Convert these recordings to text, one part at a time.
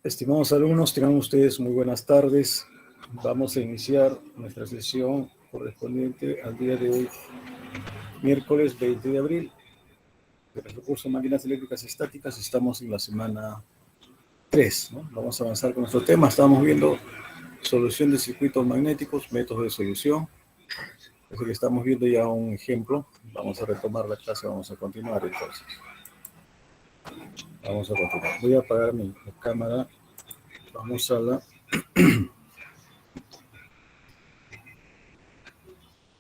Estimados alumnos, tengan ustedes muy buenas tardes. Vamos a iniciar nuestra sesión correspondiente al día de hoy, miércoles 20 de abril. De nuestro curso de Máquinas Eléctricas Estáticas, estamos en la semana 3, ¿no? Vamos a avanzar con nuestro tema. Estamos viendo solución de circuitos magnéticos, métodos de solución. Así que estamos viendo ya un ejemplo. Vamos a retomar la clase, vamos a continuar entonces. Vamos a continuar. Voy a apagar mi cámara. Vamos a la...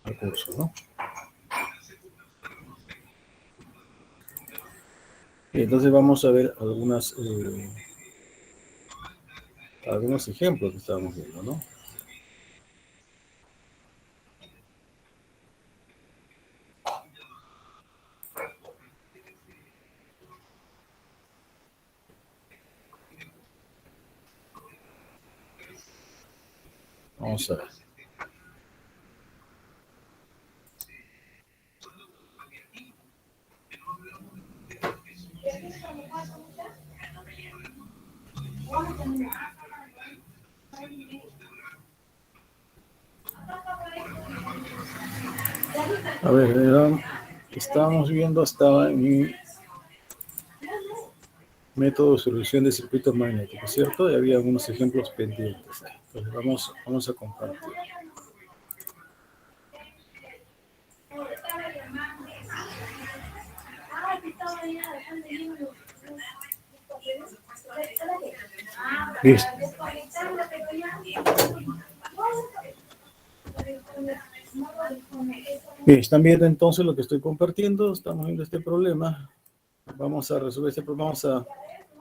al curso, ¿no? Entonces vamos a ver algunos ejemplos que estábamos viendo, ¿no? Vamos a ver. A ver, estábamos viendo hasta en método de solución de circuitos magnéticos, ¿cierto? Y había algunos ejemplos pendientes. Entonces vamos a compartir. Listo. Bien, están viendo entonces lo que estoy compartiendo. Estamos viendo este problema. Vamos a resolver este problema. Vamos a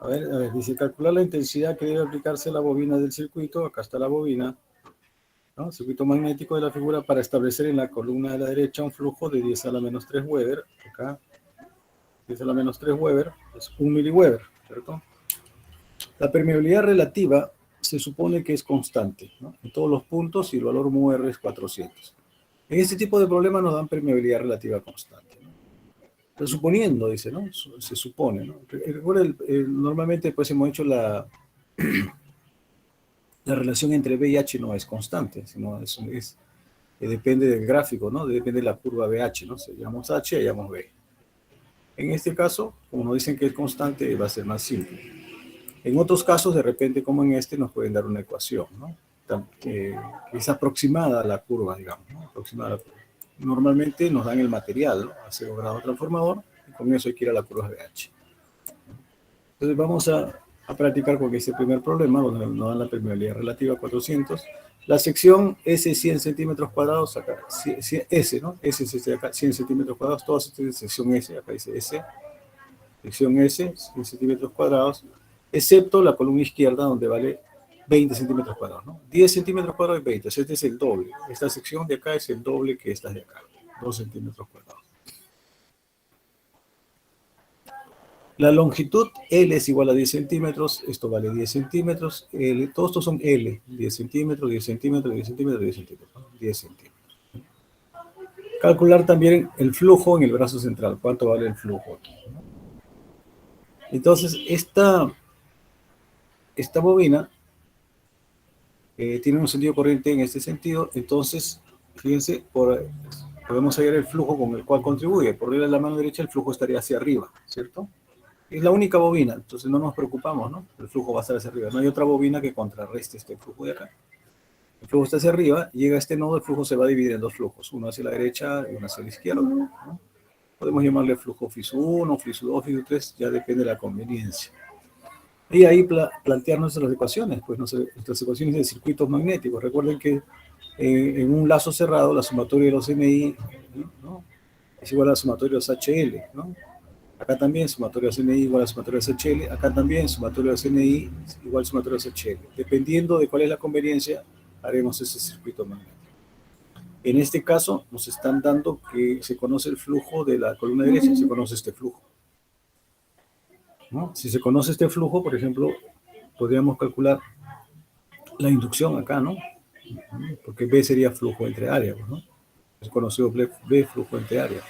ver, dice calcular la intensidad que debe aplicarse a la bobina del circuito. Acá está la bobina, ¿no? Circuito magnético de la figura para establecer en la columna de la derecha un flujo de 10 a la menos 3 Weber. Acá, 10 a la menos 3 Weber es 1 miliweber, ¿cierto? La permeabilidad relativa se supone que es constante, ¿no? En todos los puntos y el valor μr es 400. En este tipo de problemas nos dan permeabilidad relativa constante, ¿no? Pero suponiendo, dice, ¿no? Se supone, ¿no? Recuerden, normalmente pues hemos hecho la relación entre B y H no es constante, sino depende del gráfico, ¿no? Depende de la curva BH, ¿no? Si hallamos H, hallamos B. En este caso, como nos dicen que es constante, va a ser más simple. En otros casos, de repente, como en este, nos pueden dar una ecuación, ¿no? Que es aproximada a la curva, digamos, ¿no? Aproximada a la curva. Normalmente nos dan el material, ¿no? A 0 grado transformador, y con eso hay que ir a la curva BH. Entonces vamos a practicar con este primer problema, donde nos dan la permeabilidad relativa a 400. La sección S 100 centímetros cuadrados, acá, S, ¿no? S es acá, 100 centímetros cuadrados, toda esta es sección S, acá dice S. Sección S, 100 centímetros cuadrados, excepto la columna izquierda, donde vale 20 centímetros cuadrados, ¿no? 10 centímetros cuadrados y 20, este es el doble. Esta sección de acá es el doble que esta de acá, 2 centímetros cuadrados. La longitud L es igual a 10 centímetros, esto vale 10 centímetros, todos estos son L, 10 centímetros, 10 centímetros, 10 centímetros, 10 centímetros, ¿no? 10 centímetros. Calcular también el flujo en el brazo central, cuánto vale el flujo aquí, ¿no? Entonces, esta bobina tiene un sentido corriente en este sentido, entonces, fíjense, podemos hallar el flujo con el cual contribuye. Por ir a la mano derecha, el flujo estaría hacia arriba, ¿cierto? Es la única bobina, entonces no nos preocupamos, ¿no? El flujo va a estar hacia arriba. No hay otra bobina que contrarreste este flujo de acá. El flujo está hacia arriba, llega a este nodo, el flujo se va a dividir en dos flujos, uno hacia la derecha y uno hacia la izquierda, ¿no? Podemos llamarle flujo FISU 1, FISU 2, FISU 3, ya depende de la conveniencia. Y ahí plantear nuestras ecuaciones, pues nuestras ecuaciones de circuitos magnéticos. Recuerden que en un lazo cerrado, la sumatoria de los MI, ¿no? Es igual a la sumatoria de los HL, ¿no? Acá también sumatoria de los NI igual a sumatoria de los HL, acá también sumatoria de los NI igual a sumatoria de los HL. Dependiendo de cuál es la conveniencia, haremos ese circuito magnético. En este caso, nos están dando que se conoce el flujo de la columna derecha, se conoce este flujo, ¿no? Si se conoce este flujo, por ejemplo, podríamos calcular la inducción acá, ¿no? Porque B sería flujo entre áreas, ¿no? Es conocido B flujo entre áreas,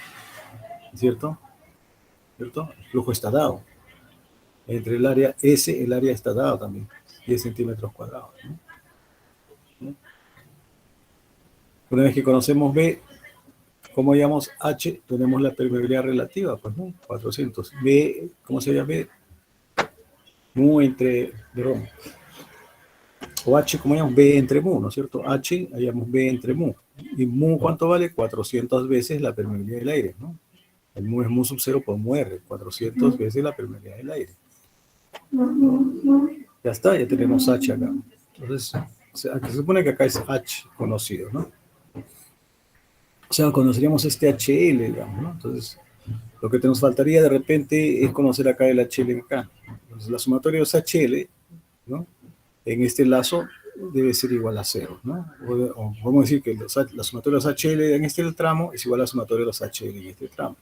¿cierto? ¿Cierto? El flujo está dado. Entre el área S, el área está dado también, 10 centímetros cuadrados, ¿no? Una vez que conocemos B, ¿cómo llamamos H? Tenemos la permeabilidad relativa, pues, ¿no? 400. B, ¿cómo se llama B? Mu entre, perdón, o H, ¿cómo llamamos? B entre mu, ¿no es cierto? H, hallamos B entre mu. ¿Y mu cuánto vale? 400 veces la permeabilidad del aire, ¿no? El mu es mu sub 0 por mu R, 400 veces la permeabilidad del aire. Ya está, ya tenemos H acá. Entonces, o sea, se supone que acá es H conocido, ¿no? O sea, conoceríamos este HL, digamos, ¿no? Entonces, lo que nos faltaría de repente es conocer acá el HL acá. Entonces, la sumatoria de los HL, ¿no? En este lazo debe ser igual a 0, ¿no? O vamos a decir que la sumatoria de los HL en este tramo es igual a la sumatoria de los HL en este tramo.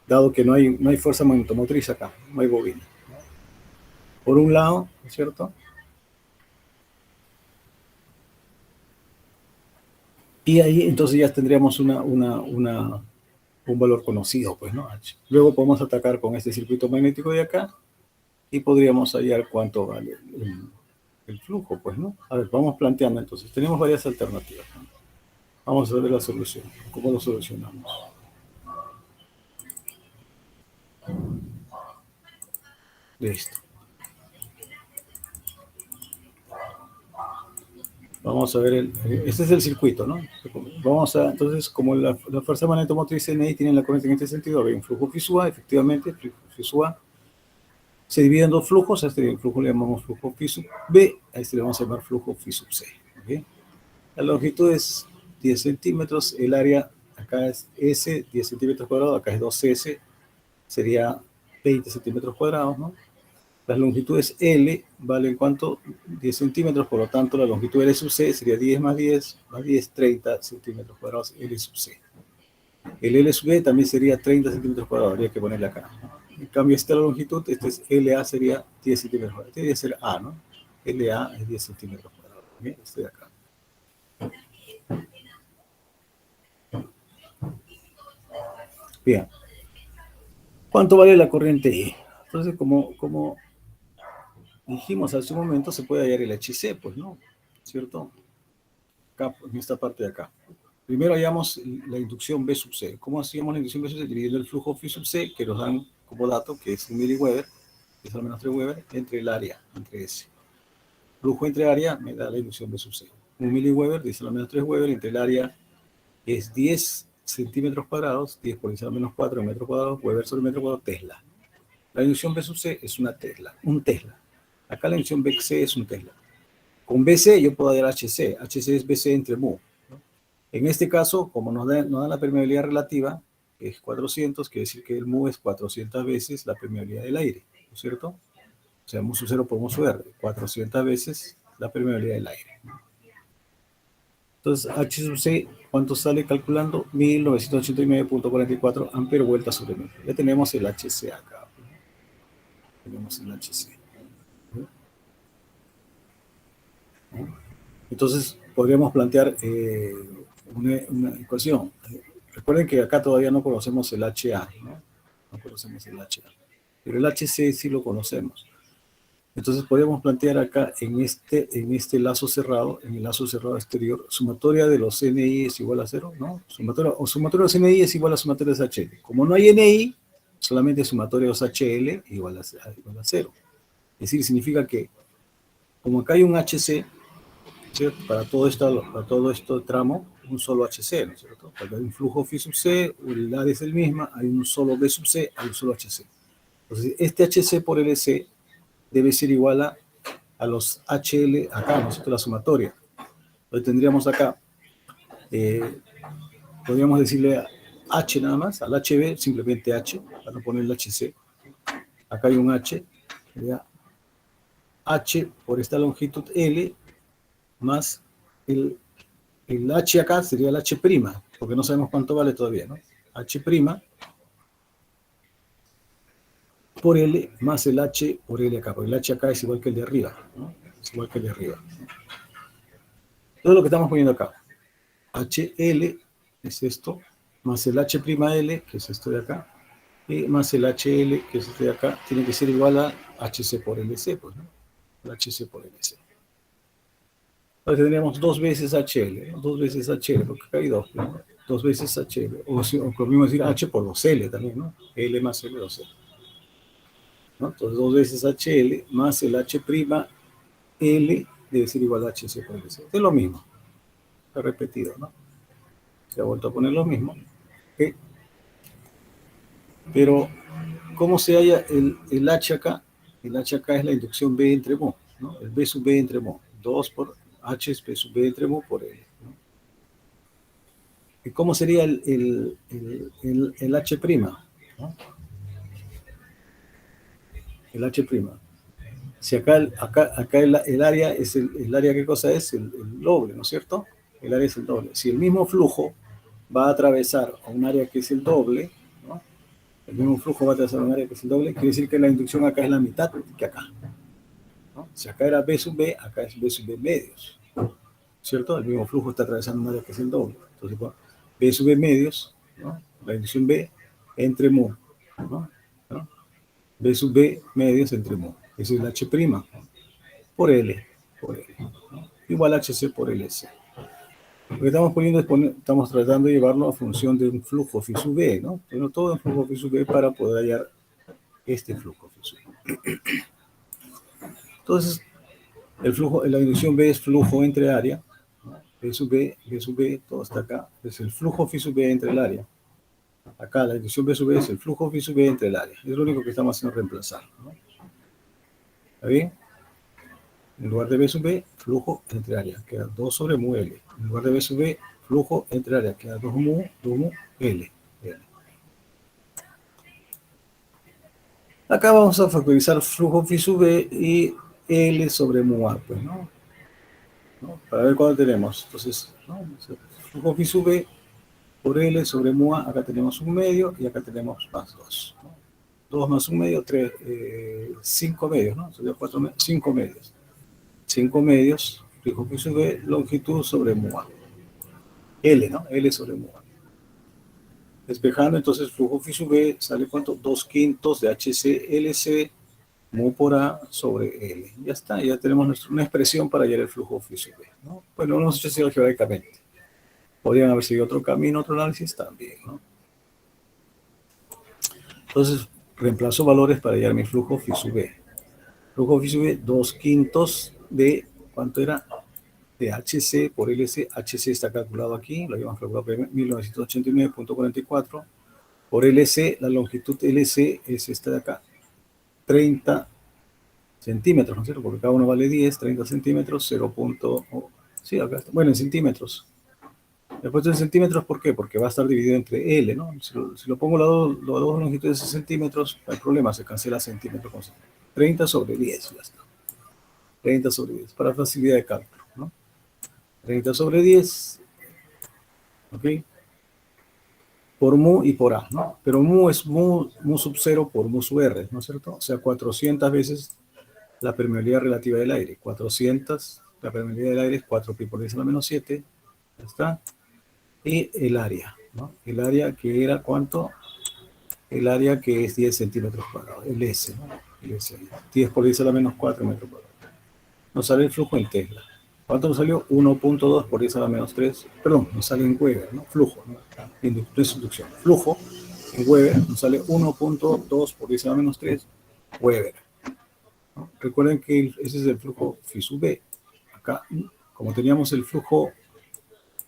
Dado que no hay fuerza magnetomotriz acá, no hay bobina, ¿no? Por un lado, ¿no es cierto? Y ahí entonces ya tendríamos un valor conocido, pues, ¿no? H. Luego podemos atacar con este circuito magnético de acá y podríamos hallar cuánto vale el flujo, pues, ¿no? A ver, vamos planteando entonces. Tenemos varias alternativas, ¿no? Vamos a ver la solución. ¿Cómo lo solucionamos? Listo. Vamos a ver, este es el circuito, ¿no? Vamos a, entonces, como la fuerza magnetomotriz NI tiene la corriente en este sentido, hay un flujo FISU A, efectivamente, FISU A se divide en dos flujos, a este flujo le llamamos flujo FISU B, a este le vamos a llamar flujo FISU C, ¿okay? La longitud es 10 centímetros, el área acá es S, 10 centímetros cuadrados, acá es 2S, sería 20 centímetros cuadrados, ¿no? Las longitudes L valen ¿cuánto? 10 centímetros, por lo tanto la longitud L sub C sería 10 más 10, más 10, 30 centímetros cuadrados L sub C. El L sub B también sería 30 centímetros cuadrados, habría que ponerle acá. En cambio, esta la longitud, este es LA, sería 10 centímetros cuadrados. Este debe ser A, ¿no? LA es 10 centímetros cuadrados. ¿Bien? Este de acá. Bien. ¿Cuánto vale la corriente I? Entonces, como dijimos hace un momento, se puede hallar el HC, pues, ¿no? ¿Cierto? Acá, en esta parte de acá. Primero hallamos la inducción B sub C. ¿Cómo hacíamos la inducción B sub C? Dividiendo el flujo phi sub C, que nos dan como dato, que es 1 miliweber, que es al menos 3 Weber, entre el área, entre S. Flujo entre área me da la inducción B sub C. 1 miliweber, 10 al menos 3 Weber, entre el área es 10 centímetros cuadrados, 10 por 10 al menos 4 metros cuadrados, Weber sobre metro cuadrado, Tesla. La inducción B sub C es una Tesla, un Tesla. Acá la inducción BC es un Tesla. Con BC yo puedo hallar HC. HC es BC entre mu. En este caso, como nos da la permeabilidad relativa, que es 400, quiere decir que el mu es 400 veces la permeabilidad del aire, ¿no es cierto? O sea, mu sub 0 por mu sub r, 400 veces la permeabilidad del aire. Entonces, H sub C, ¿cuánto sale calculando? 1989.44 ampere vuelta sobre metro. Ya tenemos el HC acá. Tenemos el HC. Entonces, podríamos plantear una ecuación. Recuerden que acá todavía no conocemos el HA, ¿no? No conocemos el HA. Pero el HC sí lo conocemos. Entonces podríamos plantear acá en este lazo cerrado, en el lazo cerrado exterior, sumatoria de los NI es igual a 0, ¿no? Sumatoria de los NI es igual a sumatoria de los HL. Como no hay NI, solamente sumatoria de los HL igual a 0. Es decir, significa que como acá hay un HC, ¿cierto? Para todo este tramo, un solo HC, ¿no es cierto? Porque hay un flujo phi sub C, la área es el misma, hay un solo B sub C, hay un solo HC. Entonces, este HC por LC debe ser igual a los HL acá, ¿no es cierto? La sumatoria. Entonces tendríamos acá, podríamos decirle H nada más, al HB simplemente H, para no poner el HC. Acá hay un H, sería H por esta longitud L, más el H acá sería el H', porque no sabemos cuánto vale todavía, ¿no? H' por L más el H por L acá, porque el H acá es igual que el de arriba, ¿no? Es igual que el de arriba. Todo lo que estamos poniendo acá. HL es esto, más el H'L, que es esto de acá, y más el HL, que es este de acá, tiene que ser igual a HC por LC, pues, ¿no? El HC por LC. Ahora tendríamos dos veces HL, ¿no? Dos veces HL, porque acá hay dos, ¿no? Dos veces HL, o podemos decir H por 2L también, ¿no? L más L, 2L, ¿no? Entonces, dos veces HL más el H' L debe ser igual a HC por LC. Es lo mismo, está repetido, ¿no? Se ha vuelto a poner lo mismo. ¿Okay? Pero, ¿cómo se halla el H acá? El H acá es la inducción B entre mu, ¿no? El B sub B entre mu. 2 por H es B sub B entre mu por L, ¿no? ¿Y cómo sería el H'? ¿No? El H'. Si acá el área es el área, ¿qué cosa es? El doble, ¿no es cierto? El área es el doble. Si el mismo flujo va a atravesar a un área que es el doble, ¿no? El mismo flujo va a atravesar un área que es el doble, quiere decir que la inducción acá es la mitad que acá, ¿no? Si acá era B sub B, acá es B sub B medios, ¿cierto? El mismo flujo está atravesando un área que es el doble. Entonces, bueno, B sub B medios, ¿no? La inducción B entre mu, ¿no? ¿no? B sub B medios entre mu. Ese es el H' por L, ¿no? Igual HC por LC. Lo que estamos poniendo es estamos tratando de llevarlo a función de un flujo phi sub B, ¿no? Pero todo un flujo phi sub B para poder hallar este flujo phi sub B. Entonces, la inducción B es flujo entre área, ¿no? B sub B, todo está acá. Es el flujo phi sub B entre el área. Acá la inducción B sub B es el flujo phi sub B entre el área. Es lo único que estamos haciendo reemplazar, ¿no? ¿Está bien? En lugar de B sub B, flujo entre área, queda 2 sobre mu L. En lugar de B sub B, flujo entre área, queda 2 mu L. Acá vamos a factorizar flujo phi sub B y L sobre mu A, pues, ¿no? Para ver cuándo tenemos. Entonces, ¿no? Flujo phi sub B por L sobre mu A, acá tenemos un medio y acá tenemos más 2. ¿No? 2 más un medio, 3, 5 medios, ¿no? Sería 5 medios. 5 medios, flujo phi sub B, longitud sobre mu A. L, ¿no? L sobre mu A. Despejando, entonces, flujo phi sub B sale ¿cuánto? 2/5 de HCLC mu por A sobre L. Ya está, ya tenemos una expresión para hallar el flujo phi sub B, ¿no? Bueno, lo hemos hecho así algebraicamente. Podrían haber seguido otro camino, otro análisis también, ¿no? Entonces, reemplazo valores para hallar mi flujo phi sub B. Flujo phi sub B, 2/5 de, ¿cuánto era? De HC por LC. HC está calculado aquí, lo habíamos calculado en 1989.44. Por LC, la longitud LC es esta de acá, 30 centímetros, ¿no es cierto? Porque cada uno vale 10, 30 centímetros, 0. Sí, acá está. Bueno, en centímetros. He puesto en centímetros, ¿por qué? Porque va a estar dividido entre L, ¿no? Si lo pongo las dos longitudes en centímetros, no hay problema, se cancela centímetro con centímetro. 30 sobre 10, ya está. 30 sobre 10, para facilidad de cálculo, ¿no? 30 sobre 10, ¿ok? Por mu y por A, ¿no? Pero mu es mu sub 0 por mu sub R, ¿no es cierto? O sea, 400 veces la permeabilidad relativa del aire. 400, la permeabilidad del aire es 4 pi por 10 a la menos 7, ya está. Y el área, ¿no? El área que era, ¿cuánto? El área que es 10 centímetros cuadrados, el S, ¿no? El S, 10 por 10 a la menos 4 metros cuadrados. Nos sale el flujo en Tesla. ¿Cuánto nos salió? 1.2 por 10 a la menos 3. Perdón, nos sale en Weber, ¿no? Flujo, ¿no? Inducción. Flujo en Weber nos sale 1.2 por 10 a la menos 3 Weber, ¿no? Recuerden que ese es el flujo phi sub B. Acá, como teníamos el flujo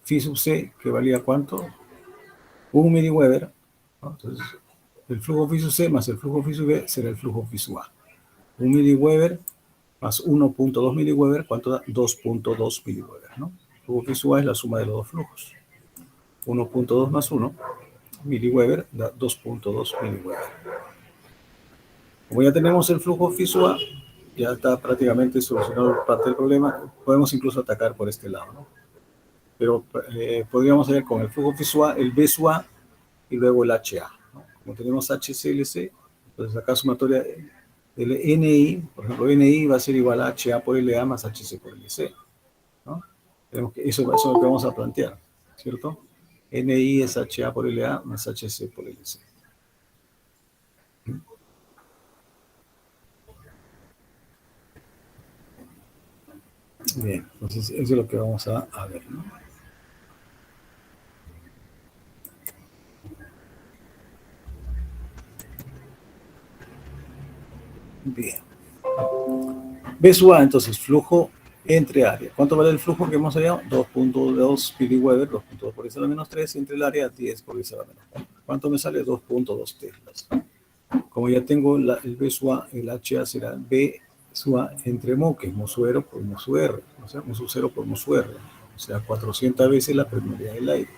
phi sub C, que valía ¿cuánto? 1 miliweber, ¿no? Entonces, el flujo phi sub C más el flujo phi sub B será el flujo phi sub A. 1 miliweber más 1.2 miliweber, ¿cuánto da? 2.2 miliweber, ¿no? El flujo phi sub A es la suma de los dos flujos. 1.2 más 1 miliweber da 2.2 miliweber. Como ya tenemos el flujo phi sub A, ya está prácticamente solucionado parte del problema. Podemos incluso atacar por este lado, ¿no? Pero podríamos ver con el flujo phi sub A, el B sub A y luego el HA, ¿no? Como tenemos HCLC, entonces acá sumatoria del NI, por ejemplo, NI va a ser igual a HA por LA más HC por LC, ¿no? Eso es lo que vamos a plantear, ¿cierto? NI es HA por LA más HC por LC. Bien, entonces eso es lo que vamos a ver, ¿no? Bien. B sub A, entonces, flujo entre área. ¿Cuánto vale el flujo que hemos hallado? 2.2 pWeber, 2.2 por 10 a la menos 3, entre el área 10 por 10 a la menos 4. ¿Cuánto me sale? 2.2 teslas. Como ya tengo el B sub A, el HA será B sub A entre mo, que es mo sub R por mo sub R, o sea, mo sub 0 por mo sub R, o sea, 400 veces la permeabilidad del aire.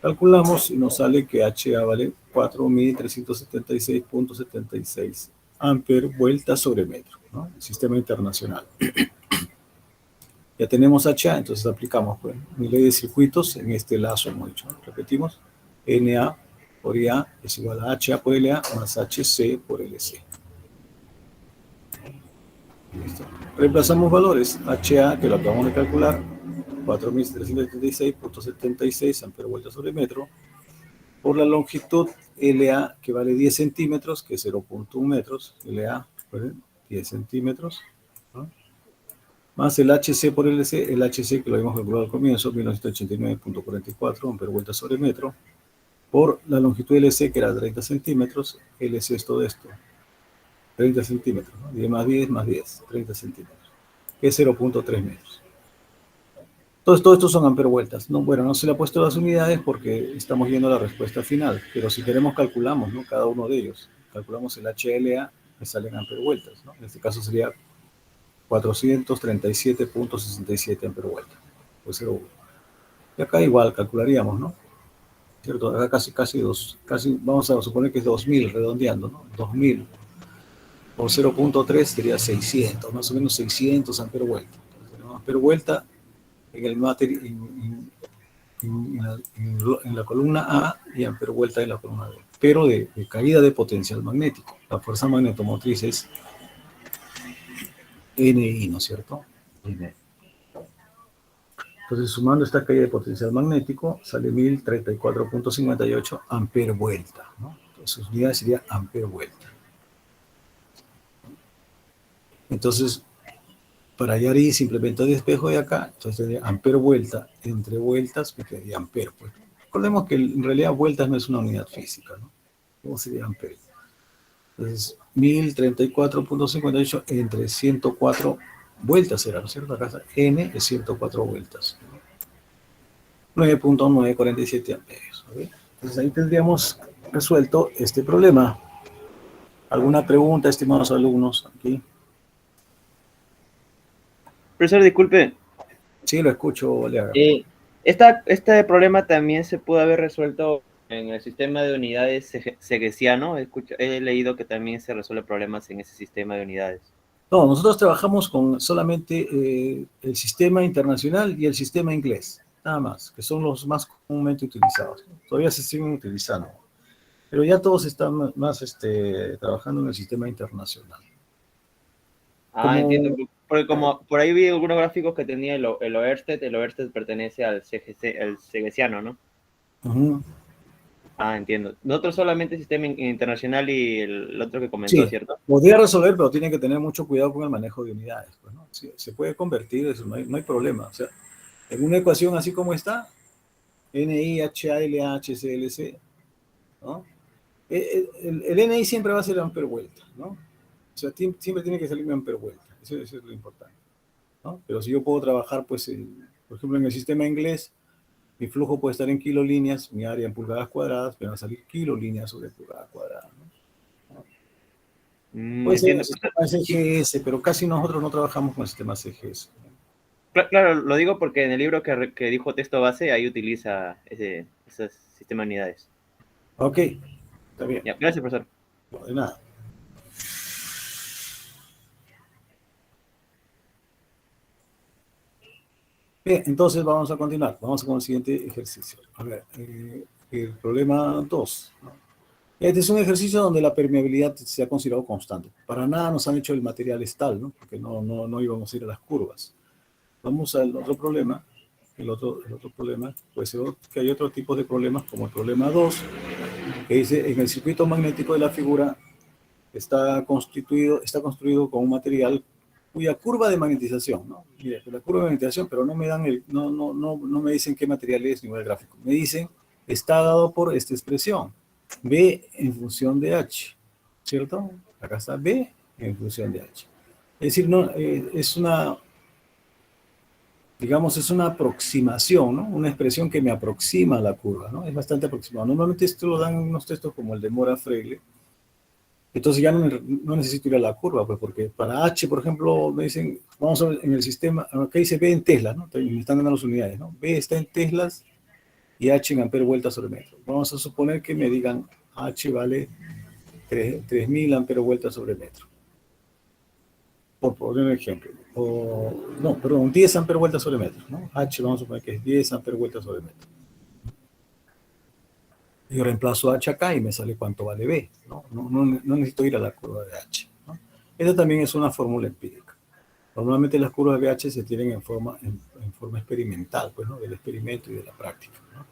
Calculamos y nos sale que HA vale 4.376.76 amper vuelta sobre metro, ¿no? El sistema internacional. Ya tenemos HA, entonces aplicamos pues, mi ley de circuitos en este lazo, hemos dicho, ¿no? Repetimos, NA por IA es igual a HA por LA más HC por LC. Listo. Reemplazamos valores, HA, que lo acabamos de calcular, 4.376.76 amperes vueltas sobre metro, por la longitud LA, que vale 10 centímetros, que es 0.1 metros, LA, 10 centímetros, ¿no? Más el HC por LC, el HC que lo habíamos calculado al comienzo, 1989.44 amperes vueltas sobre metro, por la longitud LC, que era 30 centímetros, LC es todo esto, 30 centímetros, ¿no? 10 más 10 más 10, 30 centímetros, que es 0.3 metros. Entonces, todo esto son amper vueltas. No, bueno, no se le ha puesto las unidades porque estamos viendo la respuesta final, pero si queremos calculamos, ¿no? Cada uno de ellos. Calculamos el HLA, me salen amper vueltas, ¿no? En este caso sería 437.67 amper vueltas. Pues 0,1. Y acá igual calcularíamos, ¿no? ¿Cierto? Acá casi vamos a suponer que es 2000, redondeando, ¿no? 2000 por 0.3 sería 600, más o menos 600 amper vueltas. Amper vuelta en el en la columna A y amper vuelta en la columna B, pero de caída de potencial magnético. La fuerza magnetomotriz es NI, ¿no es cierto? N. Entonces, sumando esta caída de potencial magnético, sale 1034.58 amper vuelta, ¿no? Entonces, unidad sería amper vuelta. Entonces, para hallar I simplemente despejo de acá, entonces sería amper vuelta entre vueltas, me quedaría amper. Pues. Recordemos que en realidad vueltas no es una unidad física, ¿no? ¿Cómo sería amper? Entonces, 1034.58 entre 104 vueltas será, ¿no es cierto? Acá está N es 104 vueltas. 9.947 amperios. ¿Okay? Entonces ahí tendríamos resuelto este problema. ¿Alguna pregunta, estimados alumnos? Aquí. Profesor, disculpe. Sí, lo escucho, Oleaga. Este problema también se pudo haber resuelto en el sistema de unidades segesiano. He leído que también se resuelve problemas en ese sistema de unidades. No, nosotros trabajamos con solamente el sistema internacional y el sistema inglés, nada más, que son los más comúnmente utilizados. Todavía se siguen utilizando, pero ya todos están más trabajando en el sistema internacional. Entiendo. Porque como por ahí vi algunos gráficos que tenía el Ørsted pertenece al segesiano, ¿no? Entiendo. Nosotros solamente sistema internacional y el otro que comentó, Sí, ¿cierto? podría resolver, pero tienen que tener mucho cuidado con el manejo de unidades. Pues, ¿no? Sí, se puede convertir, eso no hay problema. O sea, en una ecuación así como está, NI, HA, LA, HCLC, ¿no? El NI siempre va a ser amper vuelta, ¿no? O sea, siempre tiene que salirme amper vuelta. Eso es lo importante, ¿no? Pero si yo puedo trabajar, pues, por ejemplo, en el sistema inglés, mi flujo puede estar en kilolíneas, mi área en pulgadas cuadradas, me van a salir kilolíneas sobre pulgada cuadrada, ¿no? Puede ser el sistema CGS, pero casi nosotros no trabajamos con el sistema CGS. Claro, lo digo porque en el libro que dijo texto base, ahí utiliza ese sistema de unidades. Ok, está bien. Ya, gracias, profesor. No, de nada. Bien, entonces vamos a continuar. Vamos con el siguiente ejercicio. A ver, el problema 2. ¿No? Este es un ejercicio donde la permeabilidad se ha considerado constante. Para nada nos han hecho el material estal, ¿no? Porque no íbamos a ir a las curvas. Vamos al otro problema. El otro problema puede ser que hay otro tipo de problemas, como el problema 2, que dice, en el circuito magnético de la figura está construido con un material cuya curva de magnetización, ¿no? Mira, la curva de magnetización, pero no me dan no me dicen qué material es ni el gráfico. Me dicen, está dado por esta expresión, B en función de H, ¿cierto? Acá está B en función de H. Es decir, no, es una, digamos, es una aproximación, ¿no? Una expresión que me aproxima a la curva, ¿no? Es bastante aproximado. Normalmente esto lo dan en unos textos como el de Mora-Fregle. Entonces ya no necesito ir a la curva, pues, porque para H, por ejemplo, me dicen, vamos a ver en el sistema, acá dice B en Tesla, ¿no? Me están dando las unidades, ¿no? B está en Teslas y H en amperes vueltas sobre metro. Vamos a suponer que me digan H vale 3000 amperes vueltas sobre metro. Por poner un ejemplo. No, perdón, 10 amperes vueltas sobre metro, ¿no? H vamos a suponer que es 10 amperes vueltas sobre metro. Yo reemplazo H acá y me sale cuánto vale B, ¿no? No necesito ir a la curva de H, ¿no? Esta también es una fórmula empírica. Normalmente las curvas de H se tienen en forma experimental, pues, ¿no? Del experimento y de la práctica, ¿no?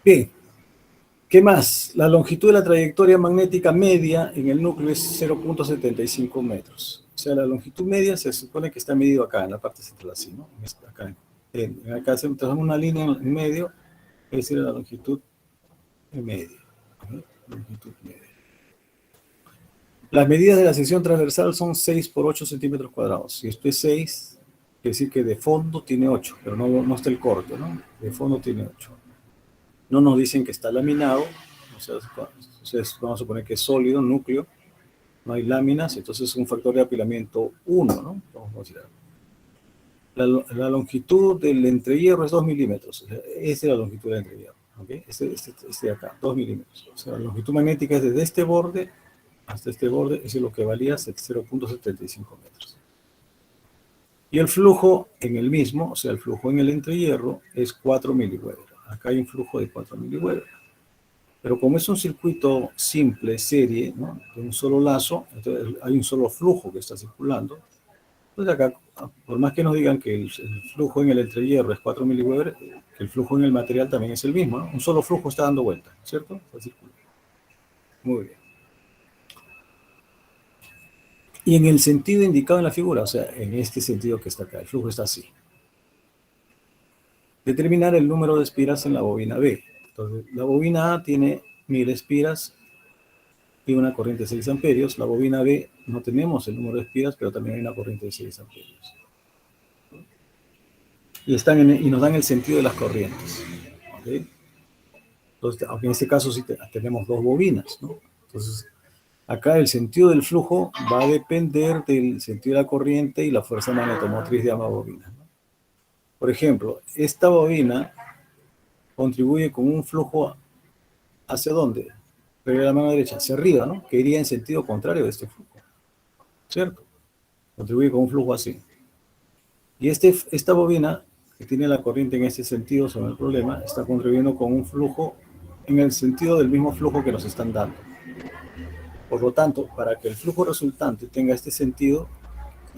Bien, ¿qué más? La longitud de la trayectoria magnética media en el núcleo es 0.75 metros. O sea, la longitud media se supone que está medido acá, en la parte central, así, ¿no? Acá se trazamos una línea en medio, es decir, la longitud media. Longitud media. Las medidas de la sección transversal son 6 por 8 centímetros cuadrados. Si esto es 6, quiere decir que de fondo tiene 8, pero no está el corte, ¿no? De fondo tiene 8. No nos dicen que está laminado, o sea, vamos a suponer que es sólido, núcleo, no hay láminas, entonces es un factor de apilamiento 1, ¿no? Vamos a decir. La longitud del entrehierro es 2 milímetros, o sea, esta es la longitud del entrehierro, ¿ok? Este de acá, 2 milímetros. O sea, la longitud magnética es desde este borde hasta este borde, eso es lo que valía 0.75 metros. Y el flujo en el mismo, o sea, el flujo en el entrehierro es 4 miliweber. Acá hay un flujo de 4 miliweber. Pero como es un circuito simple, serie, ¿no? De un solo lazo, entonces hay un solo flujo que está circulando. Entonces acá, por más que nos digan que el flujo en el entrehierro es 4 miliweber, el flujo en el material también es el mismo, ¿no? Un solo flujo está dando vuelta, ¿cierto? Está circulando. Muy bien. Y en el sentido indicado en la figura, o sea, en este sentido que está acá, el flujo está así. Determinar el número de espiras en la bobina B. Entonces, la bobina A tiene 1000 espiras y una corriente de 6 amperios. La bobina B no tenemos el número de espiras, pero también hay una corriente de 6 amperios. Y nos dan el sentido de las corrientes. ¿Okay? Entonces, aunque en este caso sí tenemos dos bobinas, ¿no? Entonces, acá el sentido del flujo va a depender del sentido de la corriente y la fuerza magnetomotriz de ambas bobinas, ¿no? Por ejemplo, esta bobina contribuye con un flujo ¿hacia dónde? Pero la mano derecha, hacia arriba, ¿no? Que iría en sentido contrario de este flujo, ¿cierto? Contribuye con un flujo así. Y esta bobina, que tiene la corriente en este sentido sobre el problema, está contribuyendo con un flujo en el sentido del mismo flujo que nos están dando. Por lo tanto, para que el flujo resultante tenga este sentido,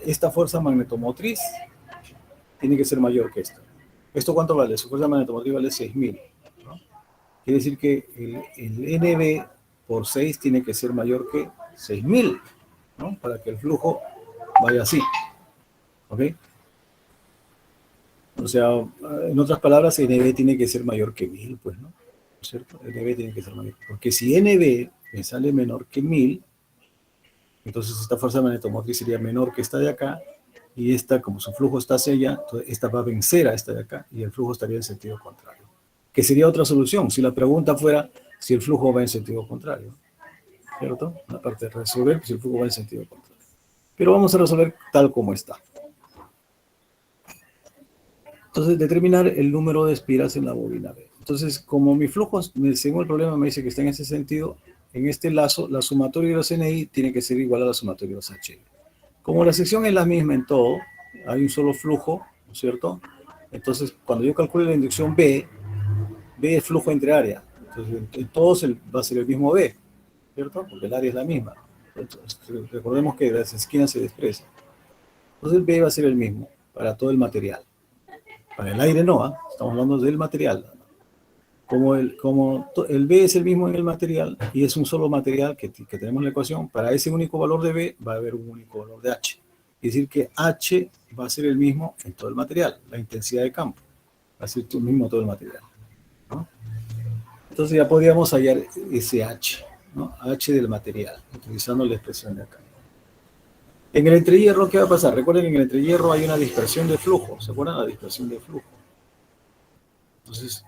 esta fuerza magnetomotriz tiene que ser mayor que esta. ¿Esto cuánto vale? Su fuerza magnetomotriz vale 6000, ¿no? Quiere decir que el NB por 6 tiene que ser mayor que 6000, ¿no? Para que el flujo vaya así, ¿ok? O sea, en otras palabras, NB tiene que ser mayor que 1000, pues, ¿no? ¿Cierto? NB tiene que ser mayor. Porque si NB me sale menor que 1000, entonces esta fuerza magnetomotriz sería menor que esta de acá, y esta, como su flujo está hacia allá, entonces esta va a vencer a esta de acá, y el flujo estaría en sentido contrario. Que sería otra solución, si la pregunta fuera si el flujo va en sentido contrario, ¿cierto? La parte de resolver, si el flujo va en sentido contrario. Pero vamos a resolver tal como está. Entonces, determinar el número de espiras en la bobina B. Entonces, como mi flujo, según el problema me dice que está en ese sentido, en este lazo, la sumatoria de los NI tiene que ser igual a la sumatoria de los HI. Como la sección es la misma en todo, hay un solo flujo, ¿no es cierto? Entonces, cuando yo calcule la inducción B es flujo entre área. Entonces, en todos va a ser el mismo B, ¿cierto? Porque el área es la misma. Entonces, recordemos que las esquinas se desprecian. Entonces, el B va a ser el mismo para todo el material. Para el aire no, ¿eh? Estamos hablando del material. el B es el mismo en el material y es un solo material que tenemos en la ecuación, para ese único valor de B va a haber un único valor de H. Es decir, que H va a ser el mismo en todo el material, la intensidad de campo va a ser el mismo en todo el material, ¿no? Entonces ya podríamos hallar ese H, ¿no? H del material, utilizando la expresión de acá. En el entrehierro, ¿qué va a pasar? Recuerden que en el entrehierro hay una dispersión de flujo. ¿Se acuerdan? La dispersión de flujo. Entonces,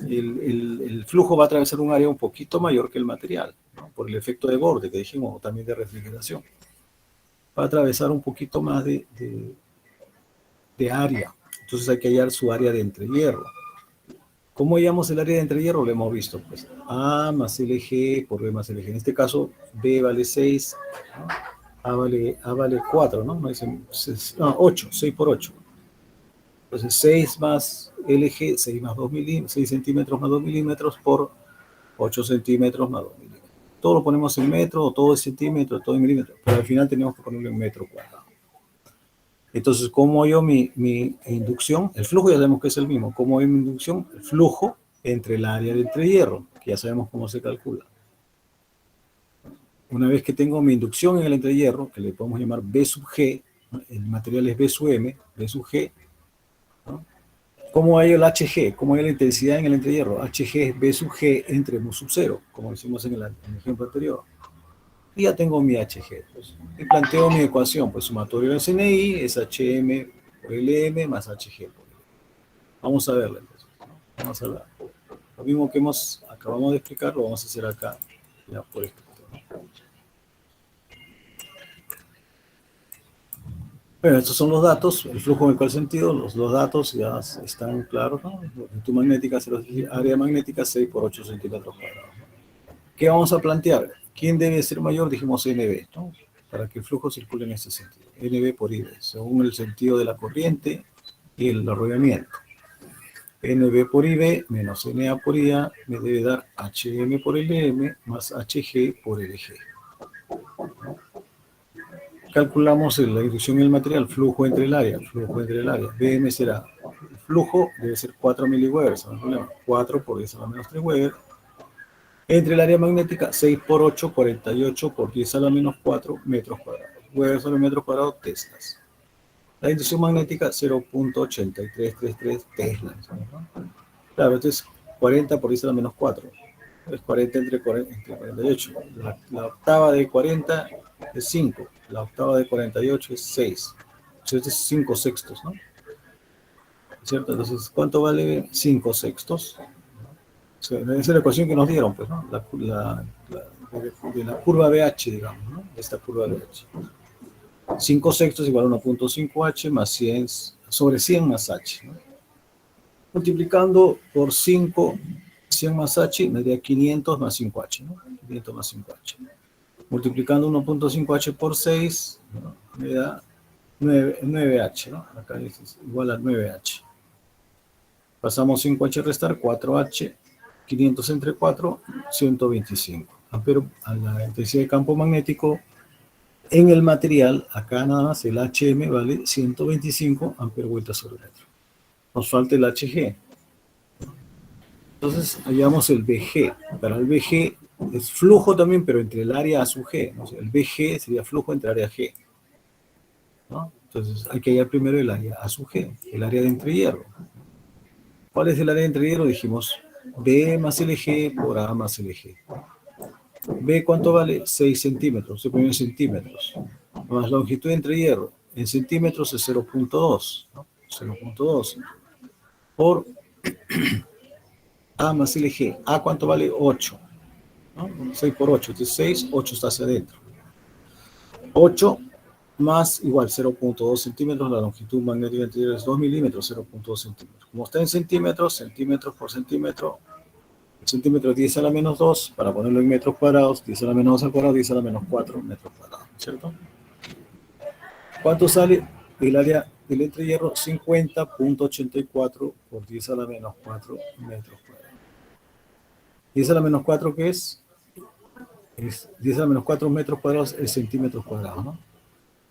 el flujo va a atravesar un área un poquito mayor que el material, ¿no? Por el efecto de borde que dijimos, o también de refrigeración. Va a atravesar un poquito más de área. Entonces hay que hallar su área de entrehierro. ¿Cómo hallamos el área de entrehierro? Lo hemos visto, pues A más LG por B más LG. En este caso, B vale 6, ¿no? A vale 4, ¿no? 8, 6 por 8. Entonces 6 más LG, 6 más 2 milímetros, 6 centímetros más 2 milímetros por 8 centímetros más 2 milímetros. Todo lo ponemos en metro, todo es centímetro, todo en milímetros, pero al final tenemos que ponerlo en metro cuadrado. Entonces, ¿cómo hallo mi inducción? El flujo ya sabemos que es el mismo. ¿Cómo hallo mi inducción? El flujo entre el área de entrehierro, que ya sabemos cómo se calcula. Una vez que tengo mi inducción en el entrehierro, que le podemos llamar B sub G, ¿no? El material es B sub M, B sub G, ¿no? ¿Cómo hay el HG? ¿Cómo hay la intensidad en el entrehierro? HG es B sub G entre mu sub 0, como hicimos en el ejemplo anterior. Y ya tengo mi HG. Pues, y planteo mi ecuación, pues sumatorio de CNI es HM por LM más HG por L. Vamos a verla entonces, ¿no? Vamos a ver. Lo mismo que acabamos de explicar, lo vamos a hacer acá, ya por escrito, ¿no? Bueno, estos son los datos, el flujo en cuál sentido, los datos ya están claros, ¿no? Longitud magnética, área magnética 6 por 8 centímetros cuadrados. ¿Qué vamos a plantear? ¿Quién debe ser mayor? Dijimos NB, ¿no? Para que el flujo circule en este sentido. NB por IB, según el sentido de la corriente y el arrollamiento. NB por IB menos NA por IA me debe dar HM por LM más HG por LG. Calculamos la inducción en el material, flujo entre el área, BM será, el flujo debe ser 4 miliweber, no hay problema, 4 por 10 a la menos 3 Weber, entre el área magnética 6 por 8, 48 por 10 a la menos 4 metros cuadrados, Weber sobre metros cuadrados, teslas. La inducción magnética 0.8333 teslas, ¿no? Claro, esto es 40 por 10 a la menos 4, es 40 entre 48, la octava de 40 es 5, la octava de 48 es 6, entonces es 5 sextos, ¿no? ¿Cierto? Entonces, ¿cuánto vale 5 sextos? O sea, esa es la ecuación que nos dieron, pues, ¿no? De la curva BH, digamos, ¿no? De esta curva BH. 5 sextos igual a 1.5H más 100 sobre 100 más H, ¿no? Multiplicando por 5, 100 más H, me daría 500 más 5H, ¿no? 500 más 5H. Multiplicando 1.5H por 6, ¿no? Me da 9H, ¿no? Acá es igual a 9H. Pasamos 5H a restar, 4H, 500 entre 4, 125. Pero a la intensidad de campo magnético en el material, acá nada más el HM vale 125 amperes vueltas sobre metro. Nos falta el HG. Entonces hallamos el BG. Para el BG es flujo también, pero entre el área A sub G. O sea, el BG sería flujo entre área G, ¿no? Entonces hay que hallar primero el área A sub G, el área de entrehierro. ¿Cuál es el área de entrehierro? Dijimos B más LG por A más LG. B, ¿cuánto vale? 6 centímetros, se pone en centímetros. Más longitud de entrehierro, en centímetros es 0.2, ¿no? 0.2 por A más LG. A, ¿cuánto vale? 8, ¿no? 6 por 8, entonces 6, 8 está hacia adentro. 8 más igual 0.2 centímetros, la longitud magnética entrehierro es 2 milímetros, 0.2 centímetros. Como está en centímetros, centímetros por centímetro, centímetros 10 a la menos 2, para ponerlo en metros cuadrados, 10 a la menos 2 al cuadrado, 10 a la menos 4 metros cuadrados, ¿cierto? ¿Cuánto sale el área del entrehierro? 50.84 por 10 a la menos 4 metros cuadrados. 10 a la menos 4, ¿qué es? 10 a la menos 4 metros cuadrados es centímetros cuadrados, ¿no?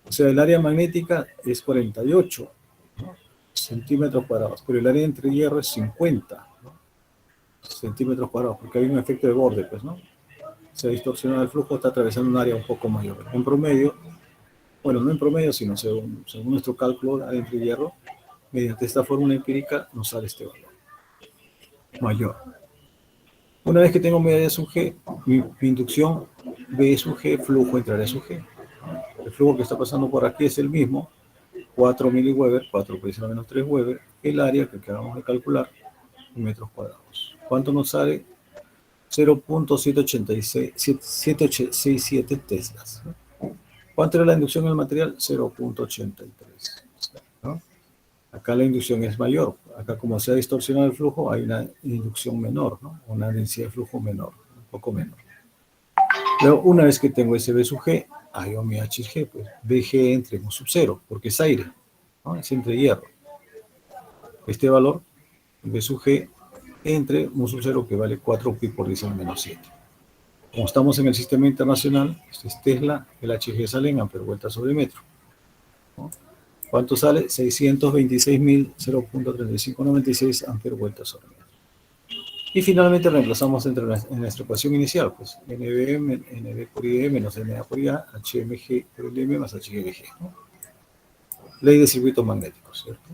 O sea, el área magnética es 48, ¿no? Centímetros cuadrados, pero el área de entrehierro es 50, ¿no? centímetros cuadrados, porque hay un efecto de borde, pues, ¿no? Se ha distorsionado el flujo, está atravesando un área un poco mayor. En promedio, bueno, no en promedio, sino según nuestro cálculo de entre hierro, mediante esta fórmula empírica nos sale este valor mayor. Una vez que tengo mi área sub G, mi inducción B sub G, flujo entre área sub G. El flujo que está pasando por aquí es el mismo, 4 miliweber, 4 por 10 a la menos 3 Weber, el área que acabamos de calcular, en metros cuadrados. ¿Cuánto nos sale? 0.767 teslas. ¿Cuánto era la inducción en el material? 0.83. ¿No? Acá la inducción es mayor. Acá, como se ha distorsionado el flujo, hay una inducción menor, ¿no? Una densidad de flujo menor, un poco menor. Luego, una vez que tengo ese B sub G, hay mi HG, pues BG entre mu sub 0, porque es aire, ¿no? Es entre hierro. Este valor, B sub G, entre mu sub 0, que vale 4 pi por 10 a la menos 7. Como estamos en el sistema internacional, este es Tesla, el HG sale en amper vuelta sobre metro, ¿no? ¿Cuánto sale? 626.0.3596 amper vuelta sobre metro. Y finalmente reemplazamos en nuestra ecuación inicial, pues NB por IE menos NA por IA, HMG por LM más HGBG, ¿no? Ley de circuitos magnéticos, ¿cierto?